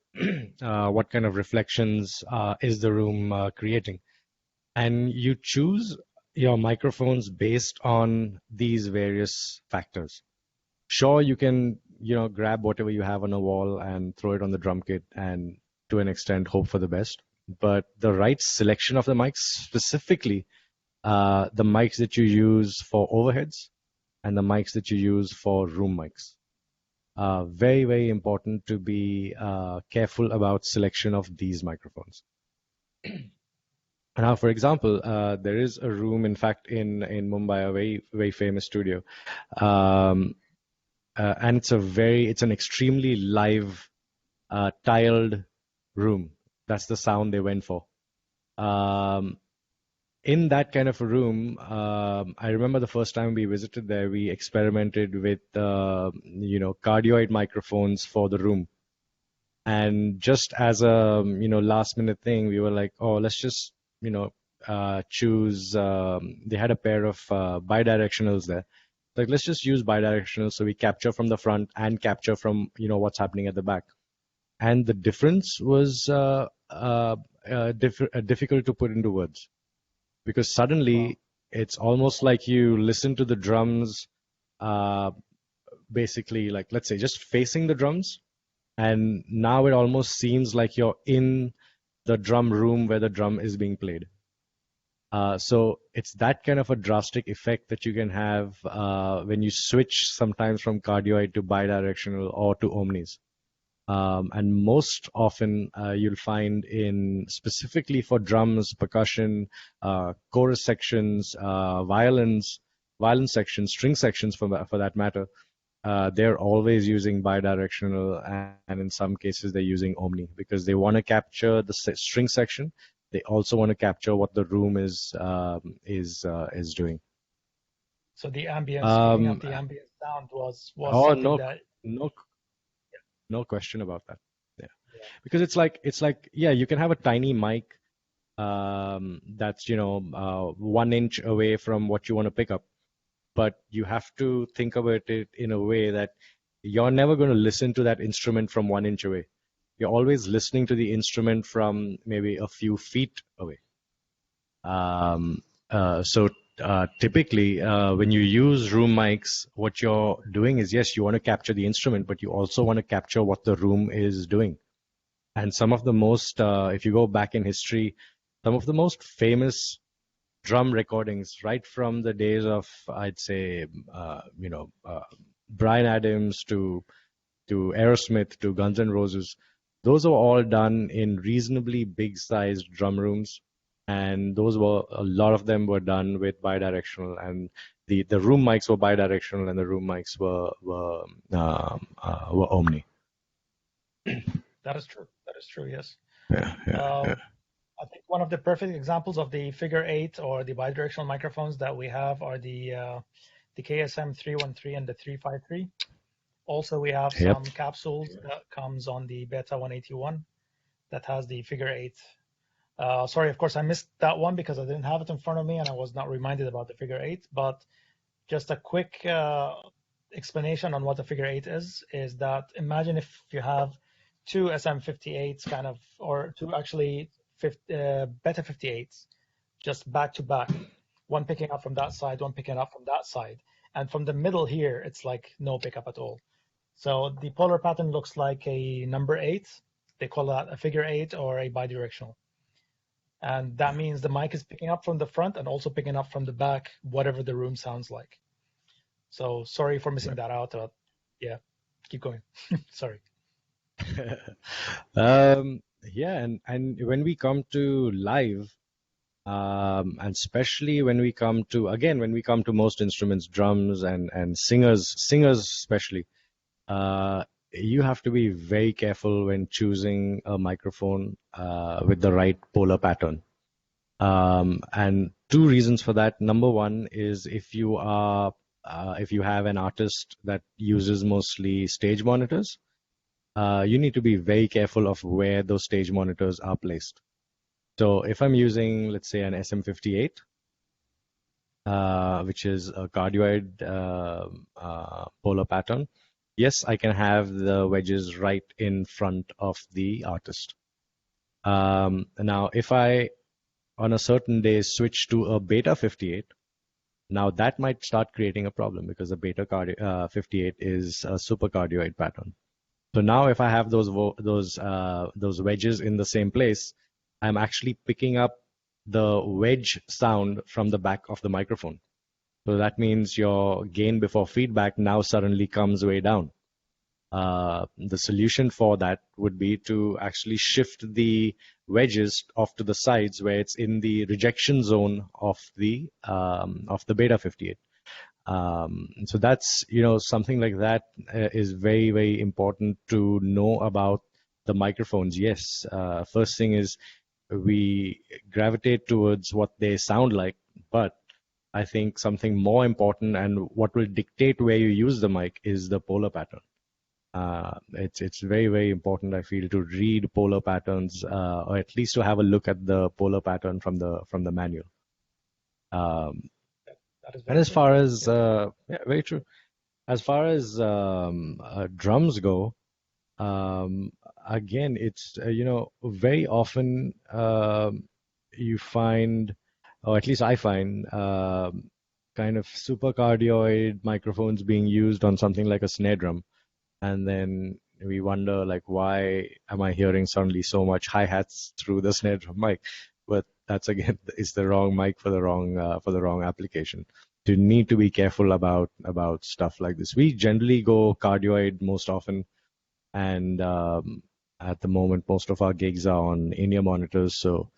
what kind of reflections is the room creating. And you choose your microphones based on these various factors. Sure, you can, grab whatever you have on a wall and throw it on the drum kit and to an extent hope for the best. But the right selection of the mics, specifically the mics that you use for overheads and the mics that you use for room mics. Very, very important to be careful about selection of these microphones. Now, for example, there is a room, in fact, in Mumbai, a very, very famous studio. And it's an extremely live, tiled room. That's the sound they went for. In that kind of a room, I remember the first time we visited there, we experimented with, cardioid microphones for the room. And just as a, last minute thing, we were like, oh, let's just, choose, they had a pair of bidirectionals there. Like, let's just use bidirectional so we capture from the front and capture from, what's happening at the back. And the difference was difficult to put into words. Because suddenly it's almost like you listen to the drums, basically, like, let's say, just facing the drums. and now it almost seems like you're in the drum room where the drum is being played. So it's that kind of a drastic effect that you can have when you switch sometimes from cardioid to bidirectional or to omnis. And most often you'll find in specifically for drums, percussion, chorus sections, violin sections, string sections for that matter, they're always using bidirectional, and in some cases they're using omni because they want to capture the string section. They also want to capture what the room is doing. So the ambience, picking up the ambient sound was Oh, something that. no question about that. Yeah, Yeah. because it's like yeah, you can have a tiny mic that's 1 inch away from what you want to pick up, but you have to think about it in a way that you're never going to listen to that instrument from 1 inch away. You're always listening to the instrument from maybe a few feet away. So typically, when you use room mics, what you're doing is, yes, you want to capture the instrument, but you also want to capture what the room is doing. And some of the most, if you go back in history, some of the most famous drum recordings, right from the days of, I'd say, Bryan Adams to Aerosmith to Guns N' Roses, those were all done in reasonably big-sized drum rooms, and those were a lot of them were done with bidirectional, and the room mics were bidirectional, and the room mics were omni. That is true. That is true. Yes. Yeah. I think one of the perfect examples of the figure 8 or the bidirectional microphones that we have are the KSM 313 and the 353. Also, we have some capsules that comes on the Beta 181 that has the figure 8. Sorry, of course, I missed that one because I didn't have it in front of me and I was not reminded about the figure 8. But just a quick explanation on what the figure 8 is that imagine if you have two SM58s kind of, or two actually Beta 58s, just back to back, one picking up from that side, one picking up from that side. And from the middle here, it's like no pickup at all. So the polar pattern looks like a number 8. They call that a figure 8 or a bidirectional. And that means the mic is picking up from the front and also picking up from the back, whatever the room sounds like. So sorry for missing that out. Yeah, keep going. Sorry. Yeah, and when we come to live, and especially when we come to most instruments, drums and singers especially, you have to be very careful when choosing a microphone with the right polar pattern. And two reasons for that. Number one is if you have an artist that uses mostly stage monitors, you need to be very careful of where those stage monitors are placed. So if I'm using, let's say, an SM58, which is a cardioid polar pattern, yes, I can have the wedges right in front of the artist. Now, if I, on a certain day, switch to a Beta 58, now that might start creating a problem because the Beta 58 is a supercardioid pattern. So now if I have those wedges in the same place, I'm actually picking up the wedge sound from the back of the microphone. So that means your gain before feedback now suddenly comes way down. The solution for that would be to actually shift the wedges off to the sides where it's in the rejection zone of the Beta 58. So that's, something like that is very, very important to know about the microphones. Yes, first thing is we gravitate towards what they sound like, but I think something more important and what will dictate where you use the mic is the polar pattern. It's very, very important, I feel, to read polar patterns, or at least to have a look at the polar pattern from the manual. And as far as very true. As far as drums go, again, it's very often you find, or at least I find, kind of supercardioid microphones being used on something like a snare drum, and then we wonder like, why am I hearing suddenly so much hi-hats through the snare drum mic? But that's again is the wrong mic for the wrong application. You need to be careful about stuff like this. We generally go cardioid most often, and at the moment most of our gigs are on in-ear monitors. So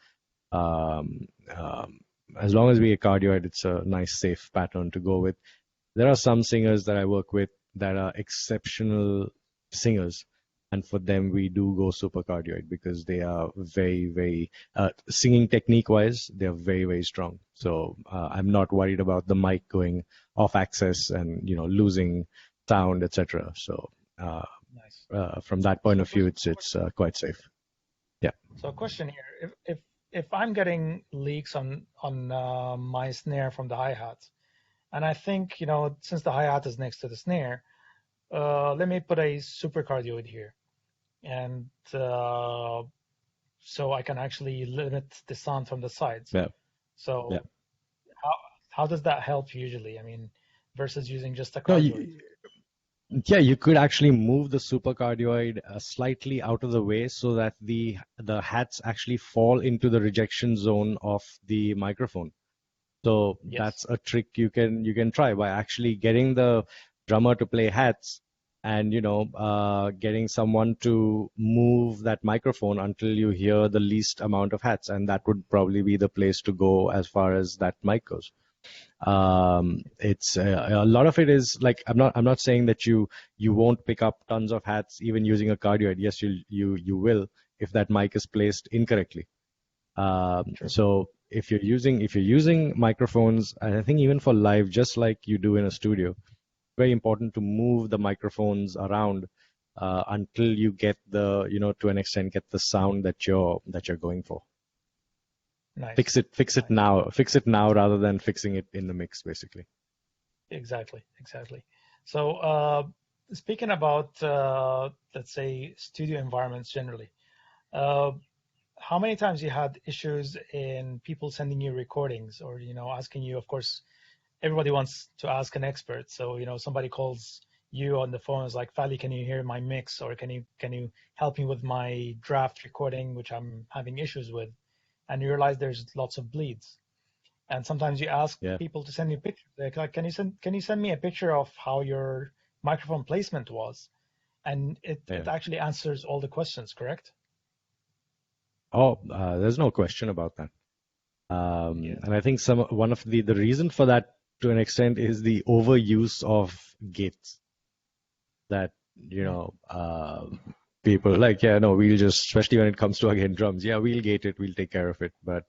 um, um, as long as we get cardioid, it's a nice safe pattern to go with. There are some singers that I work with that are exceptional singers, and for them we do go super cardioid because they are very, very singing technique wise, they are very, very strong. So I'm not worried about the mic going off axis and losing sound, etc. So uh, Nice. from that point So, of view, it's quite safe. Yeah. so a question here: if I'm getting leaks on my snare from the hi-hat, and I think since the hi-hat is next to the snare, let me put a supercardioid here, and so I can actually limit the sound from the sides. Yeah. So Yeah. how does that help usually? I mean, versus using just a No, cardioid. yeah, you could actually move the supercardioid slightly out of the way so that the hats actually fall into the rejection zone of the microphone. So Yes. that's a trick you can try by actually getting the drummer to play hats and getting someone to move that microphone until you hear the least amount of hats, and that would probably be the place to go as far as that mic goes. It's a lot of it is like I'm not saying that you won't pick up tons of hats even using a cardioid. Yes, you will if that mic is placed incorrectly. True. So if you're using microphones, and I think even for live, just like you do in a studio, very important to move the microphones around until you get to an extent get the sound that you're going for. Nice. Fix it now. Fix it now rather than fixing it in the mix, basically. Exactly. So speaking about let's say studio environments generally, uh, how many times you had issues in people sending you recordings or asking you? Of course, everybody wants to ask an expert. So somebody calls you on the phone, is like, Fali, can you hear my mix, or can you help me with my draft recording, which I'm having issues with? And you realize there's lots of bleeds. And sometimes you ask Yeah. people to send you pictures. They're like, can you send me a picture of how your microphone placement was? And it Yeah. actually answers all the questions, correct? Oh, there's no question about that. Yeah. And I think one of the reason for that to an extent is the overuse of gates that people like, yeah, no, we'll just, especially when it comes to again drums, yeah, we'll gate it, we'll take care of it, but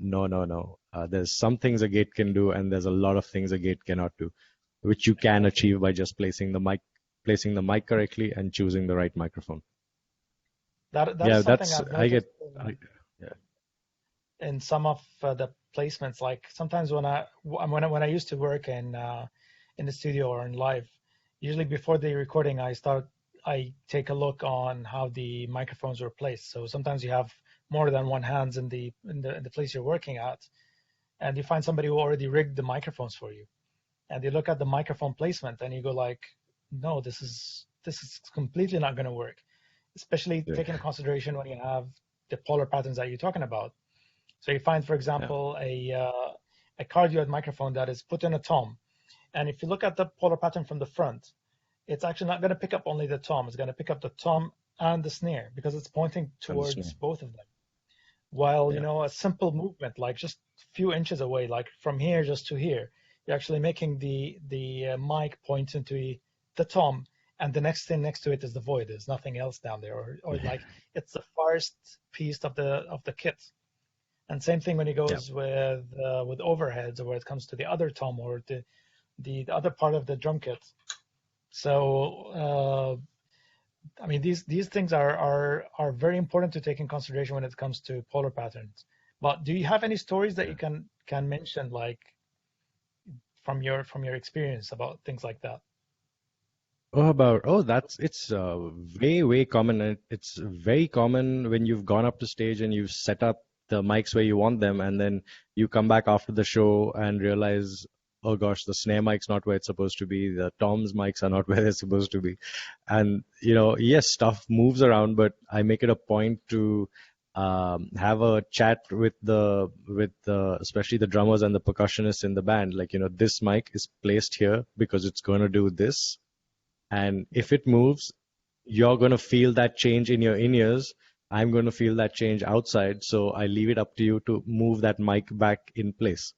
no. There's some things a gate can do, and there's a lot of things a gate cannot do, which you can achieve by just placing the mic correctly and choosing the right microphone. That Yeah, is something I've I noticed get, yeah, in some of the placements. Like sometimes when I used to work in the studio or in live, usually before the recording, I take a look on how the microphones were placed. So sometimes you have more than one hands in the place you're working at, and you find somebody who already rigged the microphones for you, and you look at the microphone placement and you go like, no, this is completely not going to work, especially yeah, taking into consideration when you have the polar patterns that you're talking about. So you find, for example, a cardioid microphone that is put in a tom, and if you look at the polar pattern from the front, it's actually not going to pick up only the tom. It's going to pick up the tom and the snare because it's pointing towards both of them. While yeah, a simple movement, like just a few inches away, like from here just to here, you're actually making the mic point into the tom, and the next thing next to it is the void. There's nothing else down there, or like it's the first piece of the kit. And same thing when it yeah. goes with overheads, or when it comes to the other tom or the other part of the drum kit. So I mean, these things are very important to take in consideration when it comes to polar patterns. But do you have any stories that you can mention, like from your experience about things like that? That's it's way common. And it's very common when you've gone up to stage and you've set up the mics where you want them, and then you come back after the show and realize oh gosh, the snare mic's not where it's supposed to be, the toms mics are not where they're supposed to be. And, yes, stuff moves around, but I make it a point to have a chat with the especially the drummers and the percussionists in the band. Like, this mic is placed here because it's going to do this. And if it moves, you're going to feel that change in your in-ears. I'm going to feel that change outside. So I leave it up to you to move that mic back in place,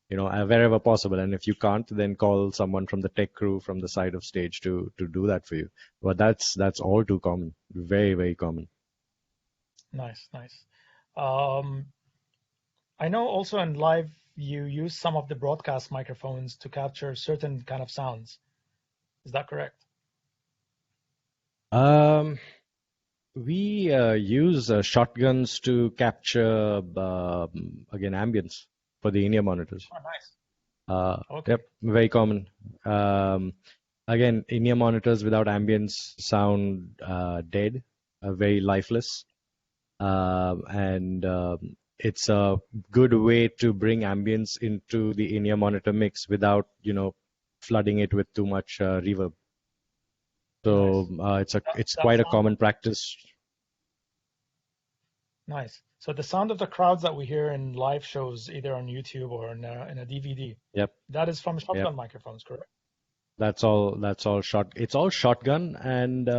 wherever possible. And if you can't, then call someone from the tech crew from the side of stage to do that for you. But that's all too common. Very, very common. Nice, nice. Um, I know also in live you use some of the broadcast microphones to capture certain kind of sounds. Is that correct? We use shotguns to capture, again, ambience for the in-ear monitors. Oh, nice. Okay. Yep, very common. Again, in-ear monitors without ambience sound dead, very lifeless. And it's a good way to bring ambience into the in-ear monitor mix without, flooding it with too much reverb. So Nice. it's That quite a sound, common practice. nice. So the sound of the crowds that we hear in live shows, either on YouTube or in a DVD, Yep, that is from yep. shotgun microphones, correct? That's all. That's all shot. It's all shotgun, and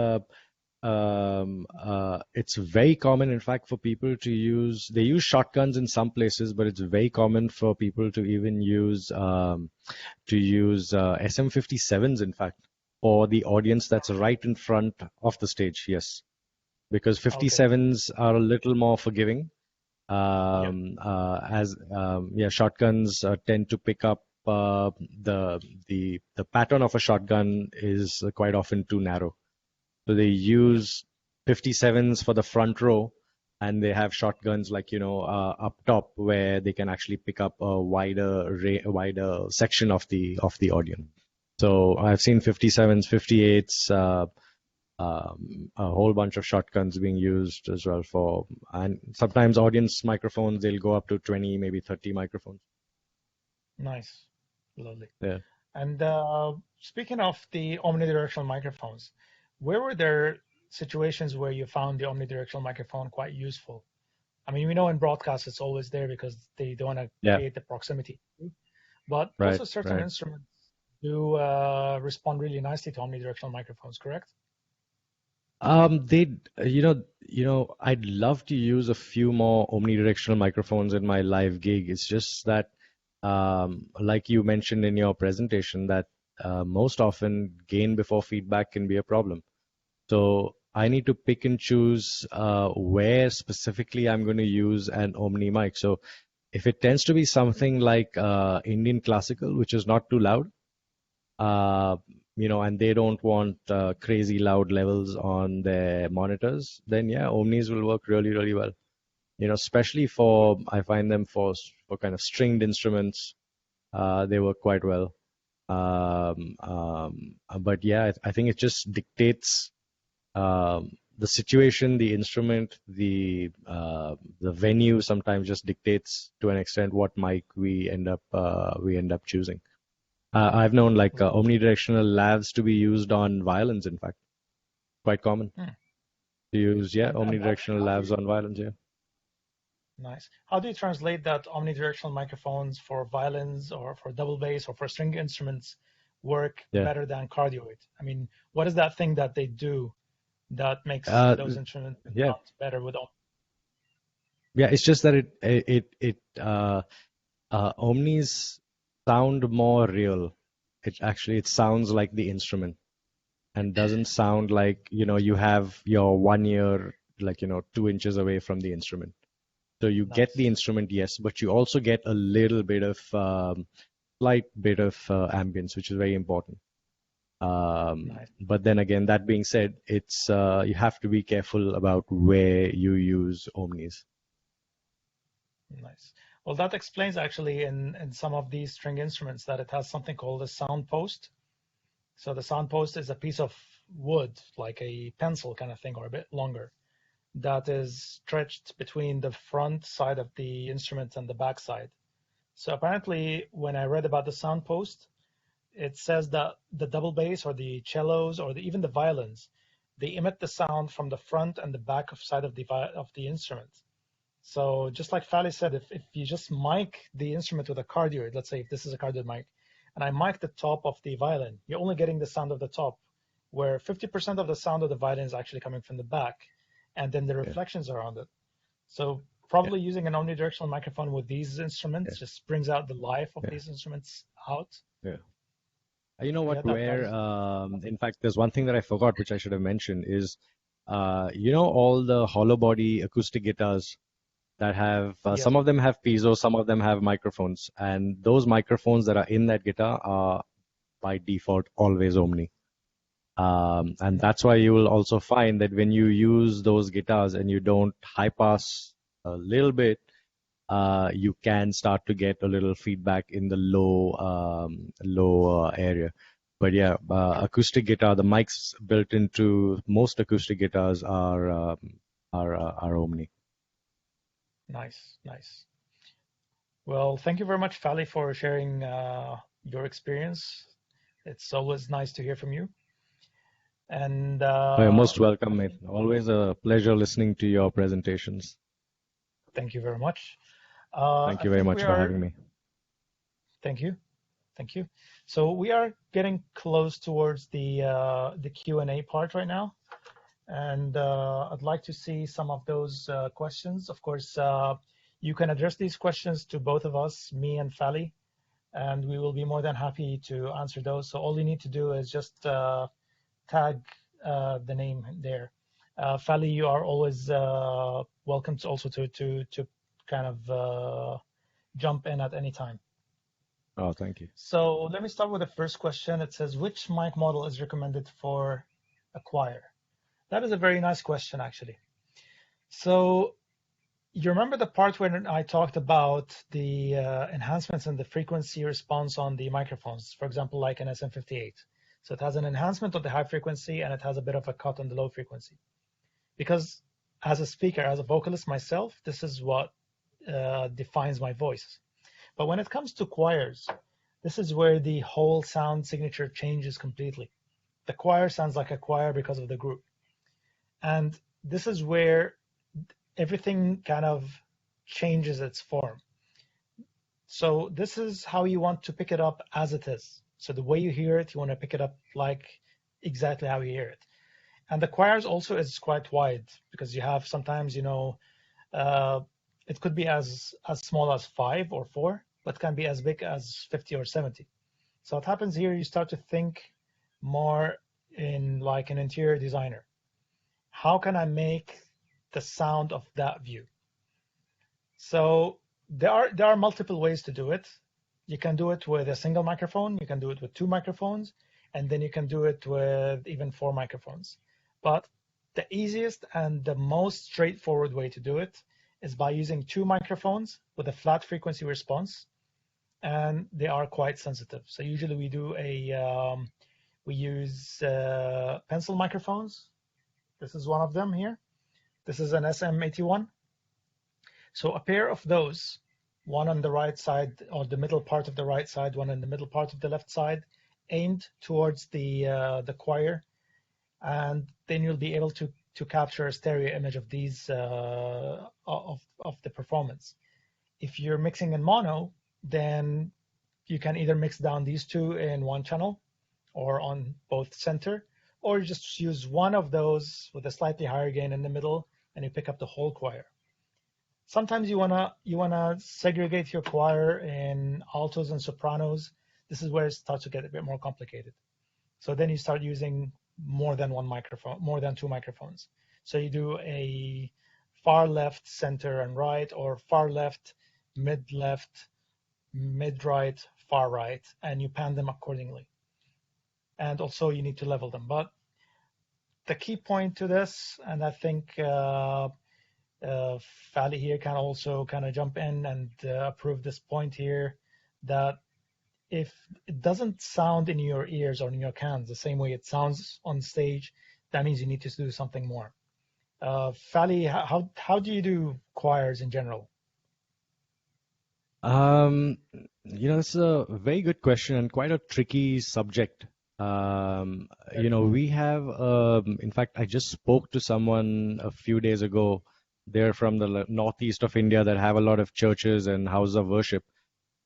it's very common, in fact, for people to use. They use shotguns in some places, but it's very common for people to even use SM57s, in fact, for the audience that's right in front of the stage. Yes, because Okay. 57s are a little more forgiving. Yep. Shotguns tend to pick up the pattern of a shotgun is quite often too narrow. So they use 57s for the front row, and they have shotguns like up top where they can actually pick up a wider section of the audience. So I've seen 57s, 58s, a whole bunch of shotguns being used as well and sometimes audience microphones, they'll go up to 20, maybe 30 microphones. Nice. Lovely. Yeah. And speaking of the omnidirectional microphones, where were there situations where you found the omnidirectional microphone quite useful? I mean, we know in broadcast it's always there because they don't want to Yeah. create the proximity, but Right. also certain Right. instruments do respond really nicely to omnidirectional microphones, correct? I'd love to use a few more omnidirectional microphones in my live gig. It's just that, like you mentioned in your presentation, that most often gain before feedback can be a problem. So I need to pick and choose where specifically I'm going to use an omni mic. So if it tends to be something like Indian classical, which is not too loud, and they don't want crazy loud levels on their monitors, then yeah, omnis will work really, really well. Especially I find them for kind of stringed instruments, they work quite well. But yeah, I think it just dictates the situation, the instrument, the venue sometimes just dictates to an extent what mic we end up choosing. I've known like omnidirectional lavs to be used on violins, in fact. Quite common to use, And omnidirectional lavs on violins, yeah. Nice. How do you translate that omnidirectional microphones for violins or for double bass or for string instruments work Yeah. better than cardioid? I mean, what is that thing that they do that makes those instruments sound better with omni? Yeah, it's just that omnis sound more real. It sounds like the instrument and doesn't sound like, you have your one ear, like, 2 inches away from the instrument. So you get the instrument, yes, but you also get a little bit of, slight bit of ambience, which is very important. Nice. But then again, that being said, it's you have to be careful about where you use omnis. Nice. Well, that explains actually in some of these string instruments that it has something called a sound post. So the sound post is a piece of wood, like a pencil kind of thing, or a bit longer, that is stretched between the front side of the instrument and the back side. So apparently, when I read about the sound post, it says that the double bass or the cellos or even the violins, they emit the sound from the front and the back of side of the instrument. So just like Fally said, if you just mic the instrument with a cardioid, let's say if this is a cardioid mic, and I mic the top of the violin, you're only getting the sound of the top, where 50% of the sound of the violin is actually coming from the back, and then the reflections around it. So probably using an omnidirectional microphone with these instruments just brings out the life of these instruments out. Yeah. You know what, Yeah, in fact, there's one thing that I forgot, which I should have mentioned is, all the hollow body acoustic guitars that have, yes, some of them have piezo, some of them have microphones, and those microphones that are in that guitar are by default always Omni. And that's why you will also find that when you use those guitars and you don't high pass a little bit, you can start to get a little feedback in the low area. But yeah, acoustic guitar, the mics built into most acoustic guitars are Omni. nice, nice. Well, thank you very much, Fally, for sharing your experience. It's always nice to hear from you. And You're most welcome, mate. Always a pleasure listening to your presentations. thank you very much. Thank I you very think much we for are. having me. Thank you, thank you. So we are getting close towards the Q&A part right now, and I'd like to see some of those questions. Of course, you can address these questions to both of us, me and Fally, and we will be more than happy to answer those. So all you need to do is just tag the name there. Fally, you are always welcome to also to kind of jump in at any time. Oh, thank you. So let me start with the first question. It says, which mic model is recommended for a choir? That is a very nice question, actually. So you remember the part when I talked about the enhancements in the frequency response on the microphones, for example, like an SM58. So it has an enhancement on the high frequency and it has a bit of a cut on the low frequency. Because as a speaker, as a vocalist myself, this is what defines my voice. But when it comes to choirs, this is where the whole sound signature changes completely. The choir sounds like a choir because of the group. And this is where everything kind of changes its form. So this is how you want to pick it up as it is. So the way you hear it, you want to pick it up like exactly how you hear it. And the choirs also is quite wide because you have sometimes, it could be as small as 5 or 4, but can be as big as 50 or 70. So what happens here, you start to think more in like an interior designer. How can I make the sound of that view? So there are multiple ways to do it. You can do it with a single microphone, you can do it with 2 microphones, and then you can do it with even 4 microphones. But the easiest and the most straightforward way to do it is by using 2 microphones with a flat frequency response, and they are quite sensitive. So usually we use pencil microphones. This is one of them here. This is an SM81. So a pair of those, one on the right side or the middle part of the right side, one in the middle part of the left side, aimed towards the choir, and then you'll be able to capture a stereo image of these of the performance. If you're mixing in mono, then you can either mix down these two in one channel or on both center, or you just use one of those with a slightly higher gain in the middle and you pick up the whole choir. Sometimes you wanna segregate your choir in altos and sopranos. This is where it starts to get a bit more complicated. So then you start using more than 1 microphone, more than 2 microphones. So you do a far left, center, and right, or far left, mid right, far right, and you pan them accordingly. And also you need to level them. But the key point to this, and I think Fally here can also kind of jump in and approve this point here, that if it doesn't sound in your ears or in your cans the same way it sounds on stage, that means you need to do something more. Fally, how do you do choirs in general? Um, it's a very good question and quite a tricky subject. We have, in fact, I just spoke to someone a few days ago. They're from the northeast of India that have a lot of churches and houses of worship,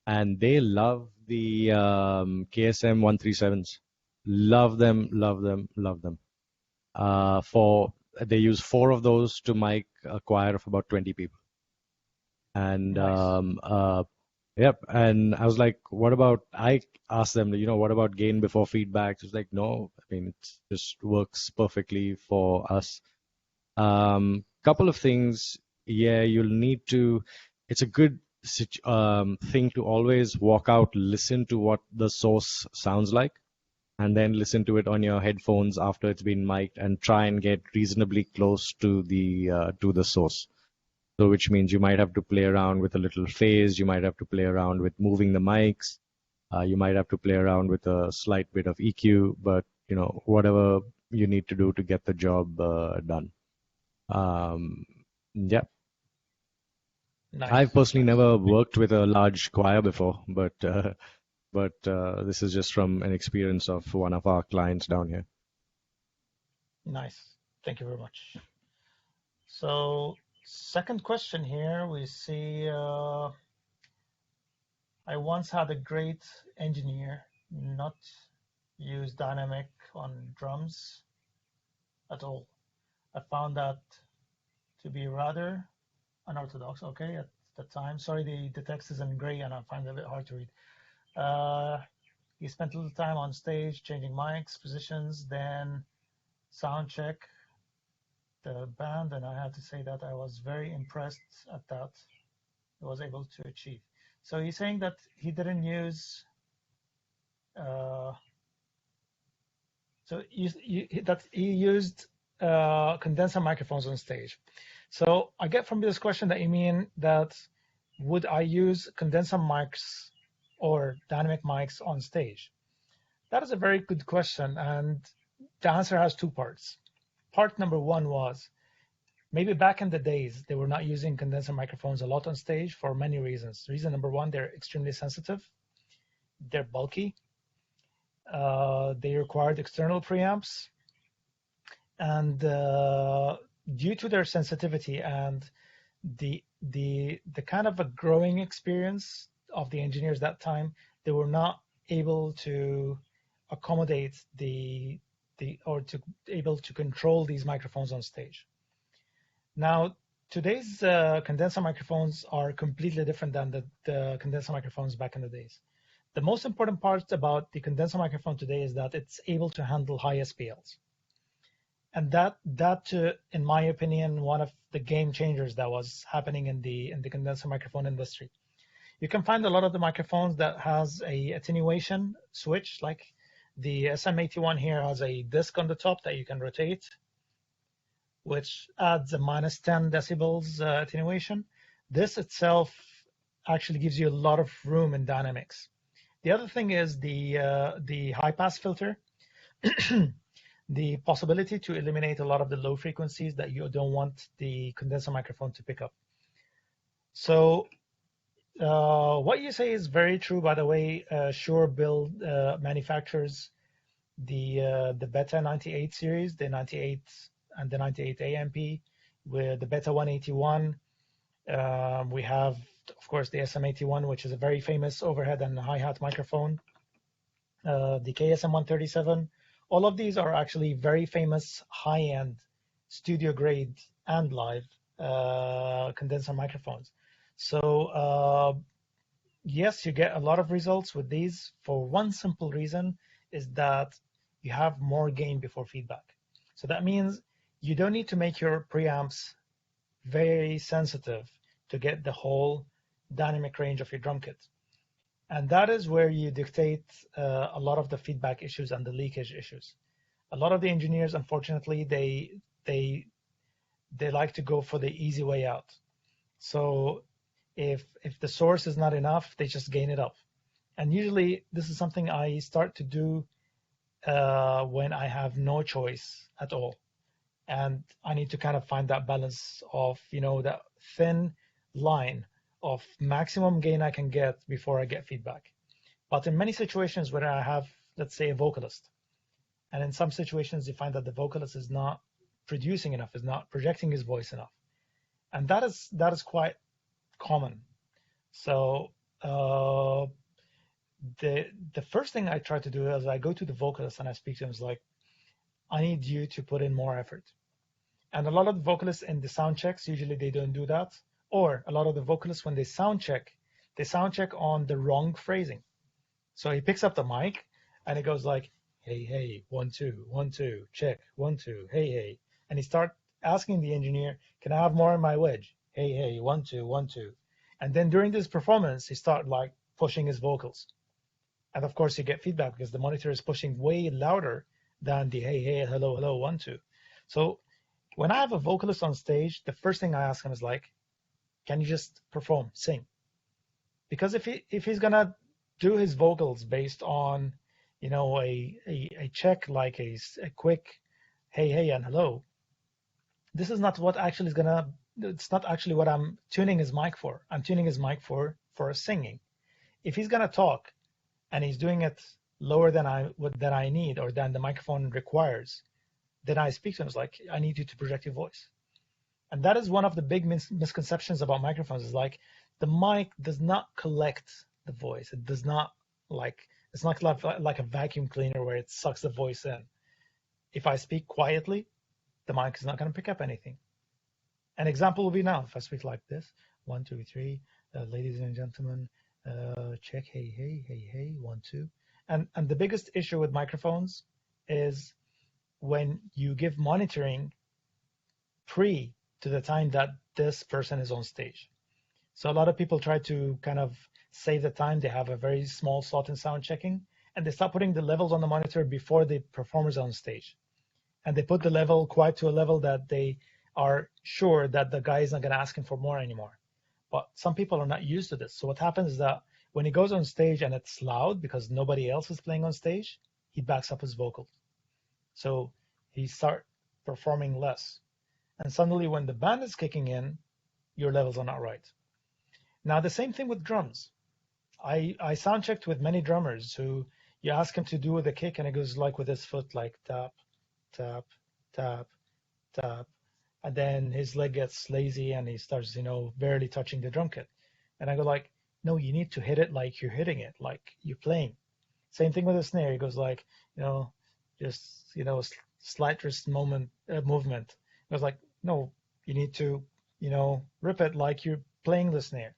and they love the KSM 137s. Love them, love them, love them. For They use four of those to mic a choir of about 20 people. And Nice. yep. And I was like, what about, I asked them, what about gain before feedback? It's like, no, I mean, it just works perfectly for us. Couple of things. Yeah, you'll need to, it's a good thing to always walk out, listen to what the source sounds like, and then listen to it on your headphones after it's been mic'd and try and get reasonably close to the source. So which means you might have to play around with a little phase, you might have to play around with moving the mics, you might have to play around with a slight bit of EQ, but whatever you need to do to get the job done. Yeah. I've Nice. personally Nice. never worked with a large choir before, but this is just from an experience of one of our clients down here. Nice. Thank you very much. So, second question here, we see I once had a great engineer not use dynamic on drums at all. I found that to be rather unorthodox, okay, at the time. Sorry, the text is in gray and I find it a bit hard to read. He spent a little time on stage changing mics, positions, then sound check the band, and I have to say that I was very impressed at that he was able to achieve. So he's saying that he didn't use that he used condenser microphones on stage. So I get from this question that you mean that would I use condenser mics or dynamic mics on stage? That is a very good question, and the answer has two parts. Part number one was maybe back in the days they were not using condenser microphones a lot on stage for many reasons. Reason number one, they're extremely sensitive, they're bulky, they required external preamps, and due to their sensitivity and the kind of a growing experience of the engineers that time, they were not able to accommodate or to able to control these microphones on stage. Now, today's condenser microphones are completely different than the condenser microphones back in the days. The most important part about the condenser microphone today is that it's able to handle high SPLs. And that in my opinion, one of the game changers that was happening in the condenser microphone industry. You can find a lot of the microphones that has a attenuation switch, like the SM81 here has a disc on the top that you can rotate, which adds a minus 10 decibels attenuation. This itself actually gives you a lot of room in dynamics. The other thing is the high pass filter, the possibility to eliminate a lot of the low frequencies that you don't want the condenser microphone to pick up. So what you say is very true, by the way. Shure manufactures the Beta 98 series, the 98 and the 98 AMP, with the Beta 181. We have, of course, the SM81, which is a very famous overhead and hi-hat microphone. The KSM 137. All of these are actually very famous high-end studio grade and live condenser microphones. So yes, you get a lot of results with these for one simple reason, is that you have more gain before feedback. So that means you don't need to make your preamps very sensitive to get the whole dynamic range of your drum kit. And that is where you dictate a lot of the feedback issues and the leakage issues. A lot of the engineers, unfortunately, they like to go for the easy way out. So if the source is not enough, they just gain it up. And usually this is something I start to do when I have no choice at all. And I need to kind of find that balance of, that thin line of maximum gain I can get before I get feedback. But in many situations where I have, let's say, a vocalist, and in some situations you find that the vocalist is not producing enough, is not projecting his voice enough, and that is quite common. So the first thing I try to do is I go to the vocalist and I speak to him. Is like, I need you to put in more effort. And a lot of the vocalists in the sound checks, usually they don't do that. Or a lot of the vocalists, when they sound check on the wrong phrasing. So he picks up the mic and he goes like, hey, hey, 1, 2, 1, 2, check, 1, 2, hey, hey. And he start asking the engineer, can I have more in my wedge? Hey, hey, 1, 2, 1, 2. And then during this performance, he start like pushing his vocals. And of course you get feedback because the monitor is pushing way louder than the hey, hey, hello, hello, 1, 2. So when I have a vocalist on stage, the first thing I ask him is like, can you just perform, sing? Because if he's gonna do his vocals based on, a check like a quick hey, hey, and hello, this is not what actually is gonna. It's not actually what I'm tuning his mic for. I'm tuning his mic for singing. If he's gonna talk and he's doing it lower than I need or than the microphone requires, then I speak to him. It's like, I need you to project your voice. And that is one of the big misconceptions about microphones, is like the mic does not collect the voice. It does not it's not like a vacuum cleaner where it sucks the voice in. If I speak quietly, the mic is not going to pick up anything. An example will be now, if I speak like this, 1, 2, 3, ladies and gentlemen, check, hey, hey, hey, hey, 1, 2. And the biggest issue with microphones is when you give monitoring pre to the time that this person is on stage. So a lot of people try to kind of save the time. They have a very small slot in sound checking, and they start putting the levels on the monitor before the performer's on stage. And they put the level quite to a level that they are sure that the guy is not going to ask him for more anymore. But some people are not used to this. So what happens is that when he goes on stage and it's loud because nobody else is playing on stage, he backs up his vocals. So he starts performing less. And suddenly when the band is kicking in, your levels are not right. Now, the same thing with drums. I sound checked with many drummers who you ask him to do the kick and it goes like with his foot, like tap, tap, tap, tap. And then his leg gets lazy and he starts, barely touching the drum kit. And I go like, no, you need to hit it like you're hitting it, like you're playing. Same thing with the snare. He goes like, just, slight wrist movement. I was like, no, you need to, rip it like you're playing the snare.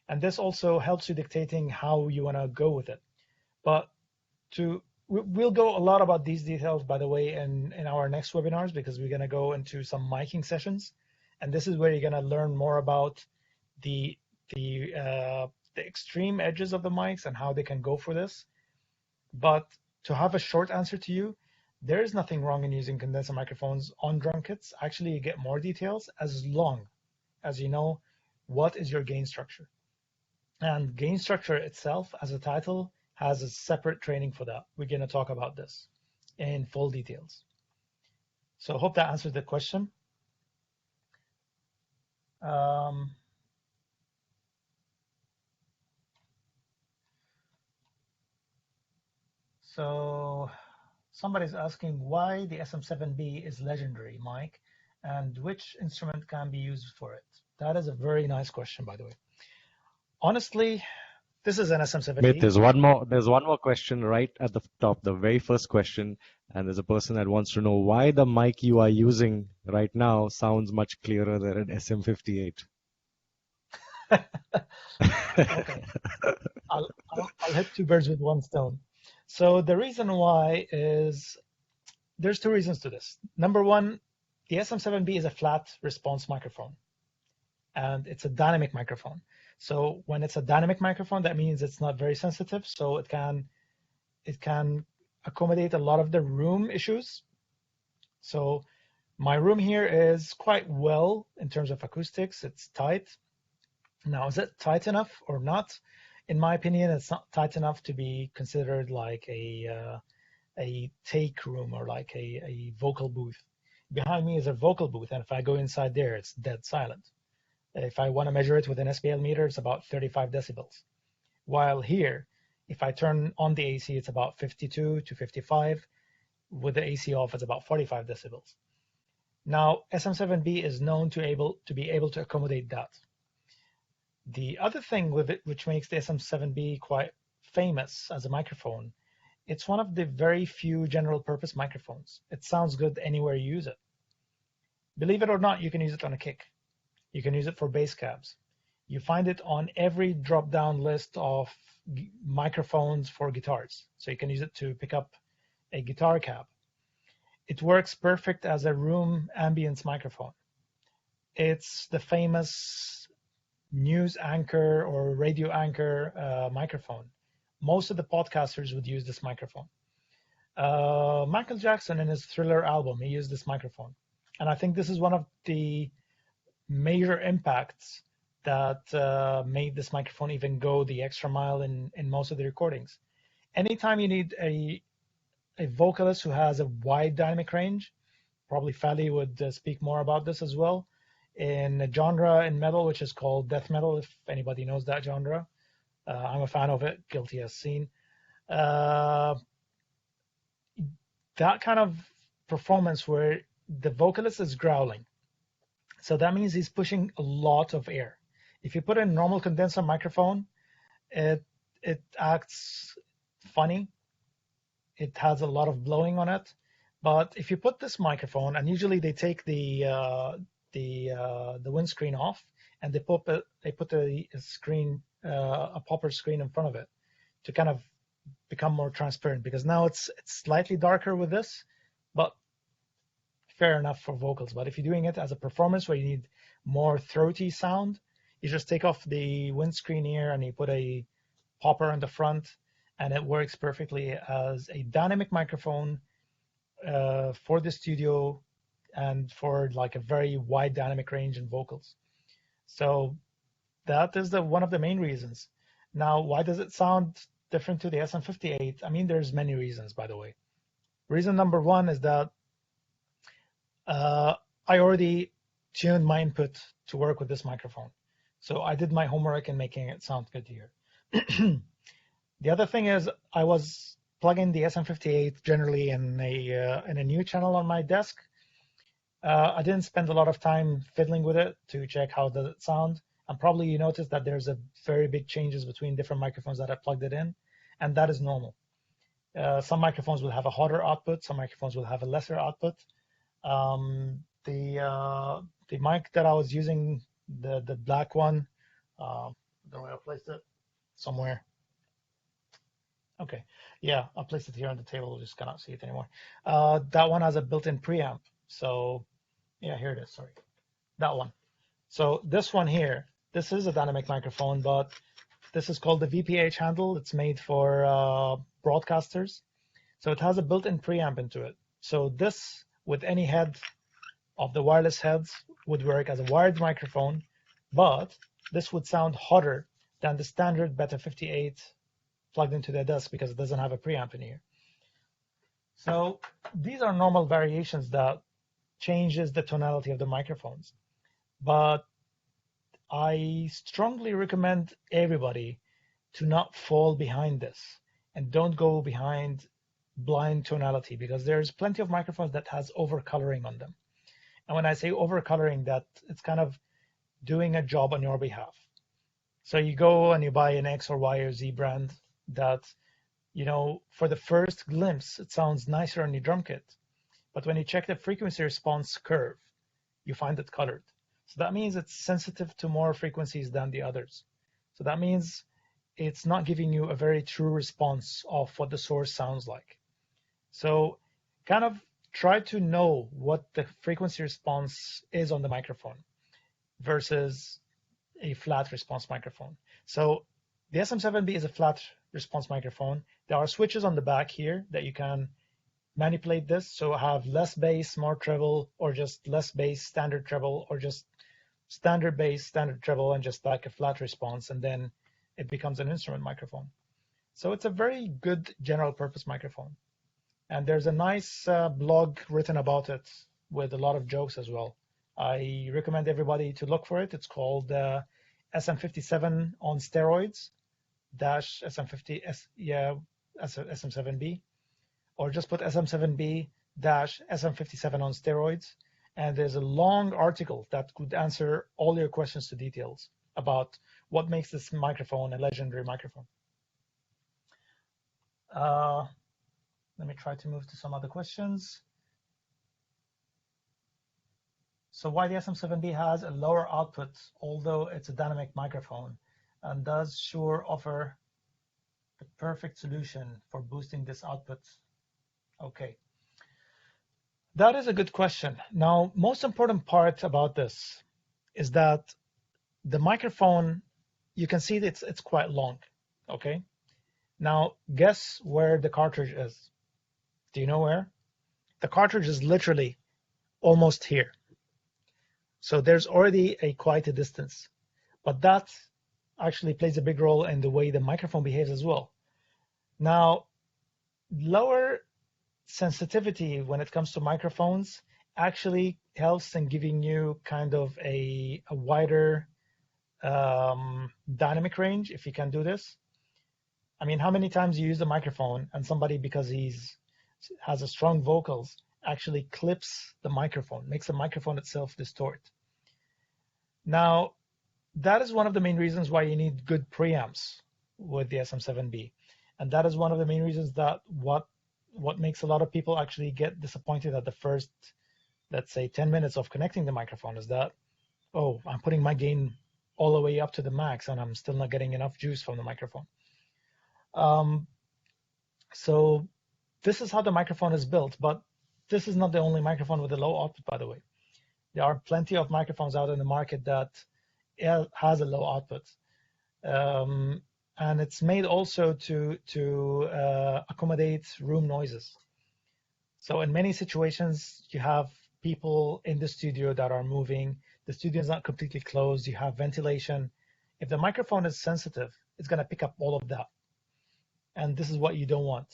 And this also helps you dictating how you want to go with it. But we'll go a lot about these details, by the way, in our next webinars, because we're going to go into some miking sessions. And this is where you're going to learn more about the extreme edges of the mics and how they can go for this. But to have a short answer to you, there is nothing wrong in using condenser microphones on drum kits. Actually, you get more details as long as you know what is your gain structure. And gain structure itself, as a title, has a separate training for that. We're going to talk about this in full details. So I hope that answers the question. So somebody's asking why the SM7B is legendary, Mike, and which instrument can be used for it. That is a very nice question, by the way. Honestly, this is an SM7B. Wait, there's one more question right at the top, the very first question, and there's a person that wants to know why the mic you are using right now sounds much clearer than an SM58. Okay, I'll hit two birds with one stone. So the reason why is there's two reasons to this. Number one, the SM7B is a flat response microphone, and it's a dynamic microphone. So when it's a dynamic microphone, that means it's not very sensitive, so it can accommodate a lot of the room issues. So my room here is quite well in terms of acoustics. It's tight. Now, is it tight enough or not? In my opinion, it's not tight enough to be considered like a take room or like a vocal booth. Behind me is a vocal booth, and if I go inside there, it's dead silent. If I want to measure it with an SPL meter, it's about 35 decibels. While here, if I turn on the AC, it's about 52 to 55. With the AC off, it's about 45 decibels. Now, SM7B is known to be able to accommodate that. The other thing with it, which makes the SM7B quite famous as a microphone, it's one of the very few general purpose microphones. It sounds good anywhere you use it. Believe it or not, you can use it on a kick. You can use it for bass cabs. You find it on every drop-down list of microphones for guitars. So you can use it to pick up a guitar cab. It works perfect as a room ambience microphone. It's the famous news anchor or radio anchor microphone. Most of the podcasters would use this microphone. Michael Jackson in his Thriller album, he used this microphone. And I think this is one of the major impacts that made this microphone even go the extra mile in most of the recordings. Anytime you need a vocalist who has a wide dynamic range, probably Fally would speak more about this as well, in a genre in metal which is called death metal, if anybody knows that genre. I'm a fan of it, guilty as seen. That kind of performance where the vocalist is growling. So that means he's pushing a lot of air. If you put a normal condenser microphone, it acts funny. It has a lot of blowing on it. But if you put this microphone, and usually they take the windscreen off, and they put a screen, a popper screen in front of it to kind of become more transparent, because now it's slightly darker with this, but fair enough for vocals. But if you're doing it as a performance where you need more throaty sound, you just take off the windscreen here and you put a popper on the front, and it works perfectly as a dynamic microphone for the studio and for like a very wide dynamic range in vocals. So that is one of the main reasons. Now, why does it sound different to the SM58? I mean, there's many reasons, by the way. Reason number one is that I already tuned my input to work with this microphone. So I did my homework in making it sound good here. The other thing is I was plugging the SM58 generally in a new channel on my desk. I didn't spend a lot of time fiddling with it to check how does it sound. And probably you noticed that there's a very big changes between different microphones that I plugged it in, and that is normal. Some microphones will have a hotter output, some microphones will have a lesser output. The mic that I was using, the black one, don't know where I placed it, somewhere. Okay, yeah, I placed it here on the table, just cannot see it anymore. That one has a built-in preamp, so yeah, here it is, sorry, that one. So this one here, this is a dynamic microphone, but this is called the VPH handle. It's made for broadcasters. So it has a built-in preamp into it. So this, with any head of the wireless heads, would work as a wired microphone, but this would sound hotter than the standard Beta 58 plugged into the desk because it doesn't have a preamp in here. So these are normal variations that changes the tonality of the microphones. But I strongly recommend everybody to not fall behind this and don't go behind blind tonality, because there's plenty of microphones that has overcoloring on them. And when I say overcoloring, that it's kind of doing a job on your behalf. So you go and you buy an X or Y or Z brand that, you know, for the first glimpse, it sounds nicer on your drum kit. But when you check the frequency response curve, you find it colored. So that means it's sensitive to more frequencies than the others. So that means it's not giving you a very true response of what the source sounds like. So kind of try to know what the frequency response is on the microphone versus a flat response microphone. So the SM7B is a flat response microphone. There are switches on the back here that you can manipulate this. So have less bass, more treble, or just less bass, standard treble, or just standard bass, standard treble, and just like a flat response. And then it becomes an instrument microphone. So it's a very good general purpose microphone. And there's a nice blog written about it with a lot of jokes as well. I recommend everybody to look for it. It's called SM57 on steroids dash SM50 SM7B, or just put SM7B dash SM57 on steroids. And there's a long article that could answer all your questions to details about what makes this microphone a legendary microphone. Let me try to move to some other questions. So why the SM7B has a lower output, although it's a dynamic microphone? And does Shure offer the perfect solution for boosting this output? Okay. That is a good question. Now, most important part about this is that the microphone, you can see that it's quite long, okay? Now, guess where the cartridge is? Do you know where? The cartridge is literally almost here. So there's already quite a distance, but that actually plays a big role in the way the microphone behaves as well. Now, lower sensitivity when it comes to microphones actually helps in giving you kind of a wider dynamic range if you can do this. I mean, how many times you use the microphone and somebody, because has a strong vocals, actually clips the microphone, makes the microphone itself distort. Now, that is one of the main reasons why you need good preamps with the SM7B. And that is one of the main reasons that what makes a lot of people actually get disappointed at the first, let's say, 10 minutes of connecting the microphone is that, oh, I'm putting my gain all the way up to the max and I'm still not getting enough juice from the microphone. So this is how the microphone is built, but this is not the only microphone with a low output, by the way. There are plenty of microphones out in the market that has a low output. And it's made also to accommodate room noises. So in many situations, you have people in the studio that are moving. The studio is not completely closed. You have ventilation. If the microphone is sensitive, it's going to pick up all of that. And this is what you don't want.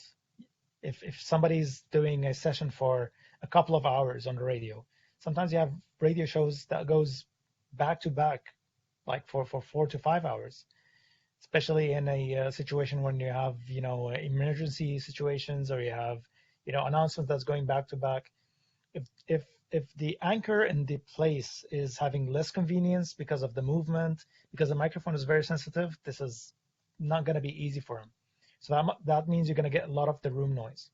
If somebody's doing a session for a couple of hours on the radio, sometimes you have radio shows that goes back to back, like for 4 to 5 hours, especially in a situation when you have, emergency situations, or you have, announcements that's going back to back. If the anchor in the place is having less convenience because of the movement, because the microphone is very sensitive, this is not going to be easy for him. So that means you're going to get a lot of the room noise.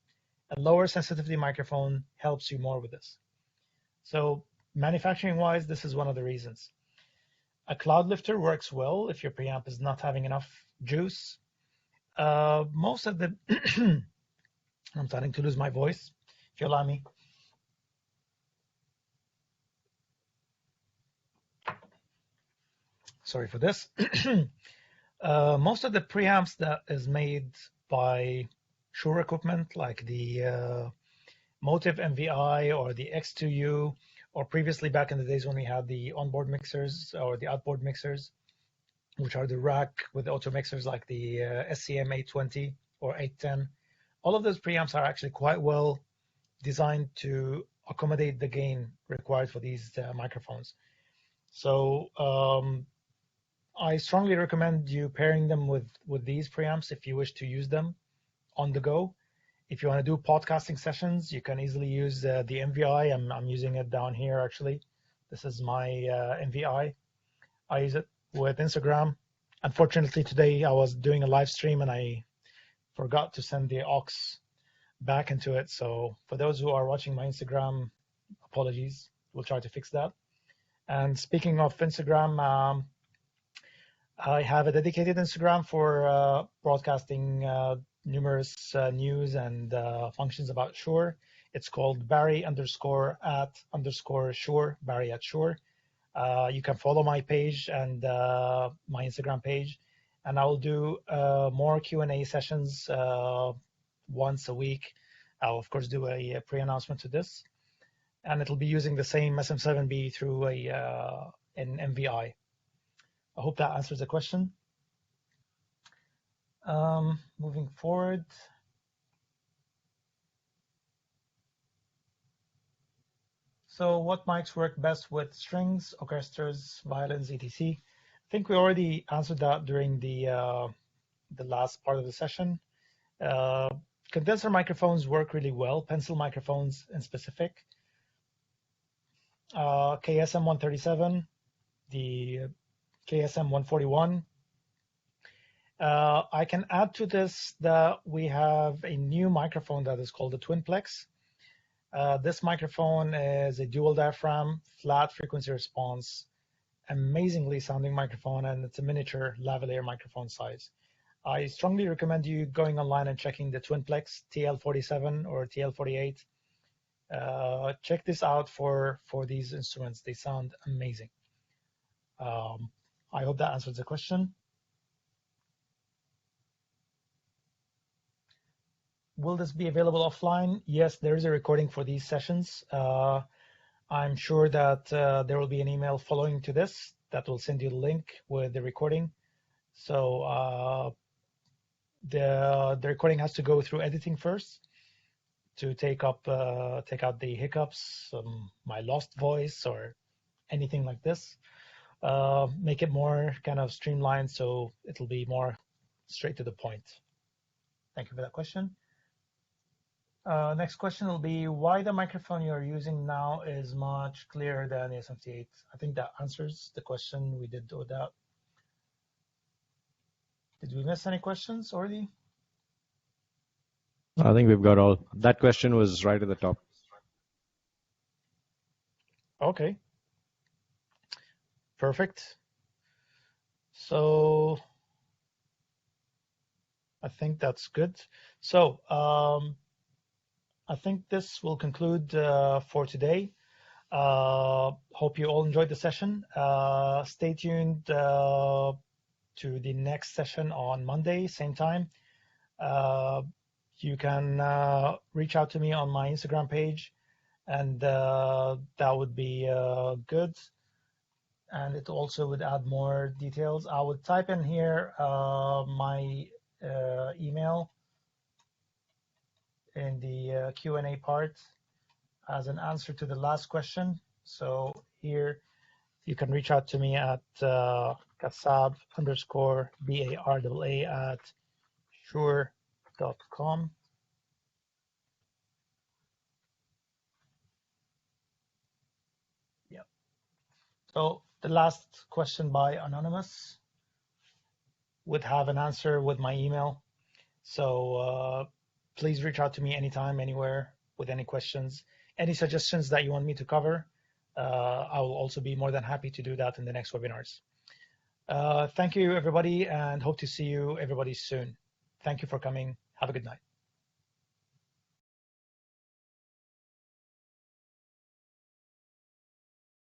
A lower sensitivity microphone helps you more with this. So manufacturing-wise, this is one of the reasons. A cloud lifter works well if your preamp is not having enough juice. Most of the I'm starting to lose my voice, if you allow me. Sorry for this. Most of the preamps that is made by Shure equipment, like the Motive MVI or the X2U, or previously back in the days when we had the onboard mixers or the outboard mixers, which are the rack with auto mixers like the SCM 820 or 810. All of those preamps are actually quite well designed to accommodate the gain required for these microphones. So I strongly recommend you pairing them with these preamps if you wish to use them on the go. If you want to do podcasting sessions, you can easily use the MVI. I'm using it down here, actually. This is my MVI. I use it with Instagram. Unfortunately, today I was doing a live stream and I forgot to send the aux back into it. So for those who are watching my Instagram, apologies. We'll try to fix that. And speaking of Instagram, I have a dedicated Instagram for broadcasting numerous news and functions about Shure. It's called Barry_@_Shure, Barry at Shure. You can follow my page and my Instagram page, and I will do more Q&A sessions once a week. I'll of course do a pre-announcement to this, and it'll be using the same SM7B through an MVI. I hope that answers the question. Moving forward. So what mics work best with strings, orchestras, violins, etc.? I think we already answered that during the last part of the session. Condenser microphones work really well, pencil microphones in specific. KSM 137, the KSM 141. I can add to this that we have a new microphone that is called the Twinplex. This microphone is a dual diaphragm, flat frequency response, amazingly sounding microphone, and it's a miniature lavalier microphone size. I strongly recommend you going online and checking the Twinplex TL47 or TL48. Check this out for these instruments. They sound amazing. I hope that answers the question. Will this be available offline? Yes, there is a recording for these sessions. I'm sure that there will be an email following to this that will send you the link with the recording. So the recording has to go through editing first to take out the hiccups, my lost voice, or anything like this. Make it more kind of streamlined so it'll be more straight to the point. Thank you for that question. Next question will be why the microphone you're using now is much clearer than the SM58. I think that answers the question we did with that. Did we miss any questions already? I think we've got all. That question was right at the top. Okay. Perfect. So I think that's good. So I think this will conclude for today. Hope you all enjoyed the session. Stay tuned to the next session on Monday, same time. You can reach out to me on my Instagram page, and that would be good. And it also would add more details. I would type in here my email in the Q&A part as an answer to the last question. So here you can reach out to me at kassab_BARAA@shure.com. Yeah. So the last question by Anonymous would have an answer with my email. So please reach out to me anytime, anywhere, with any questions, any suggestions that you want me to cover. I will also be more than happy to do that in the next webinars. Thank you, everybody, and hope to see you, everybody, soon. Thank you for coming. Have a good night.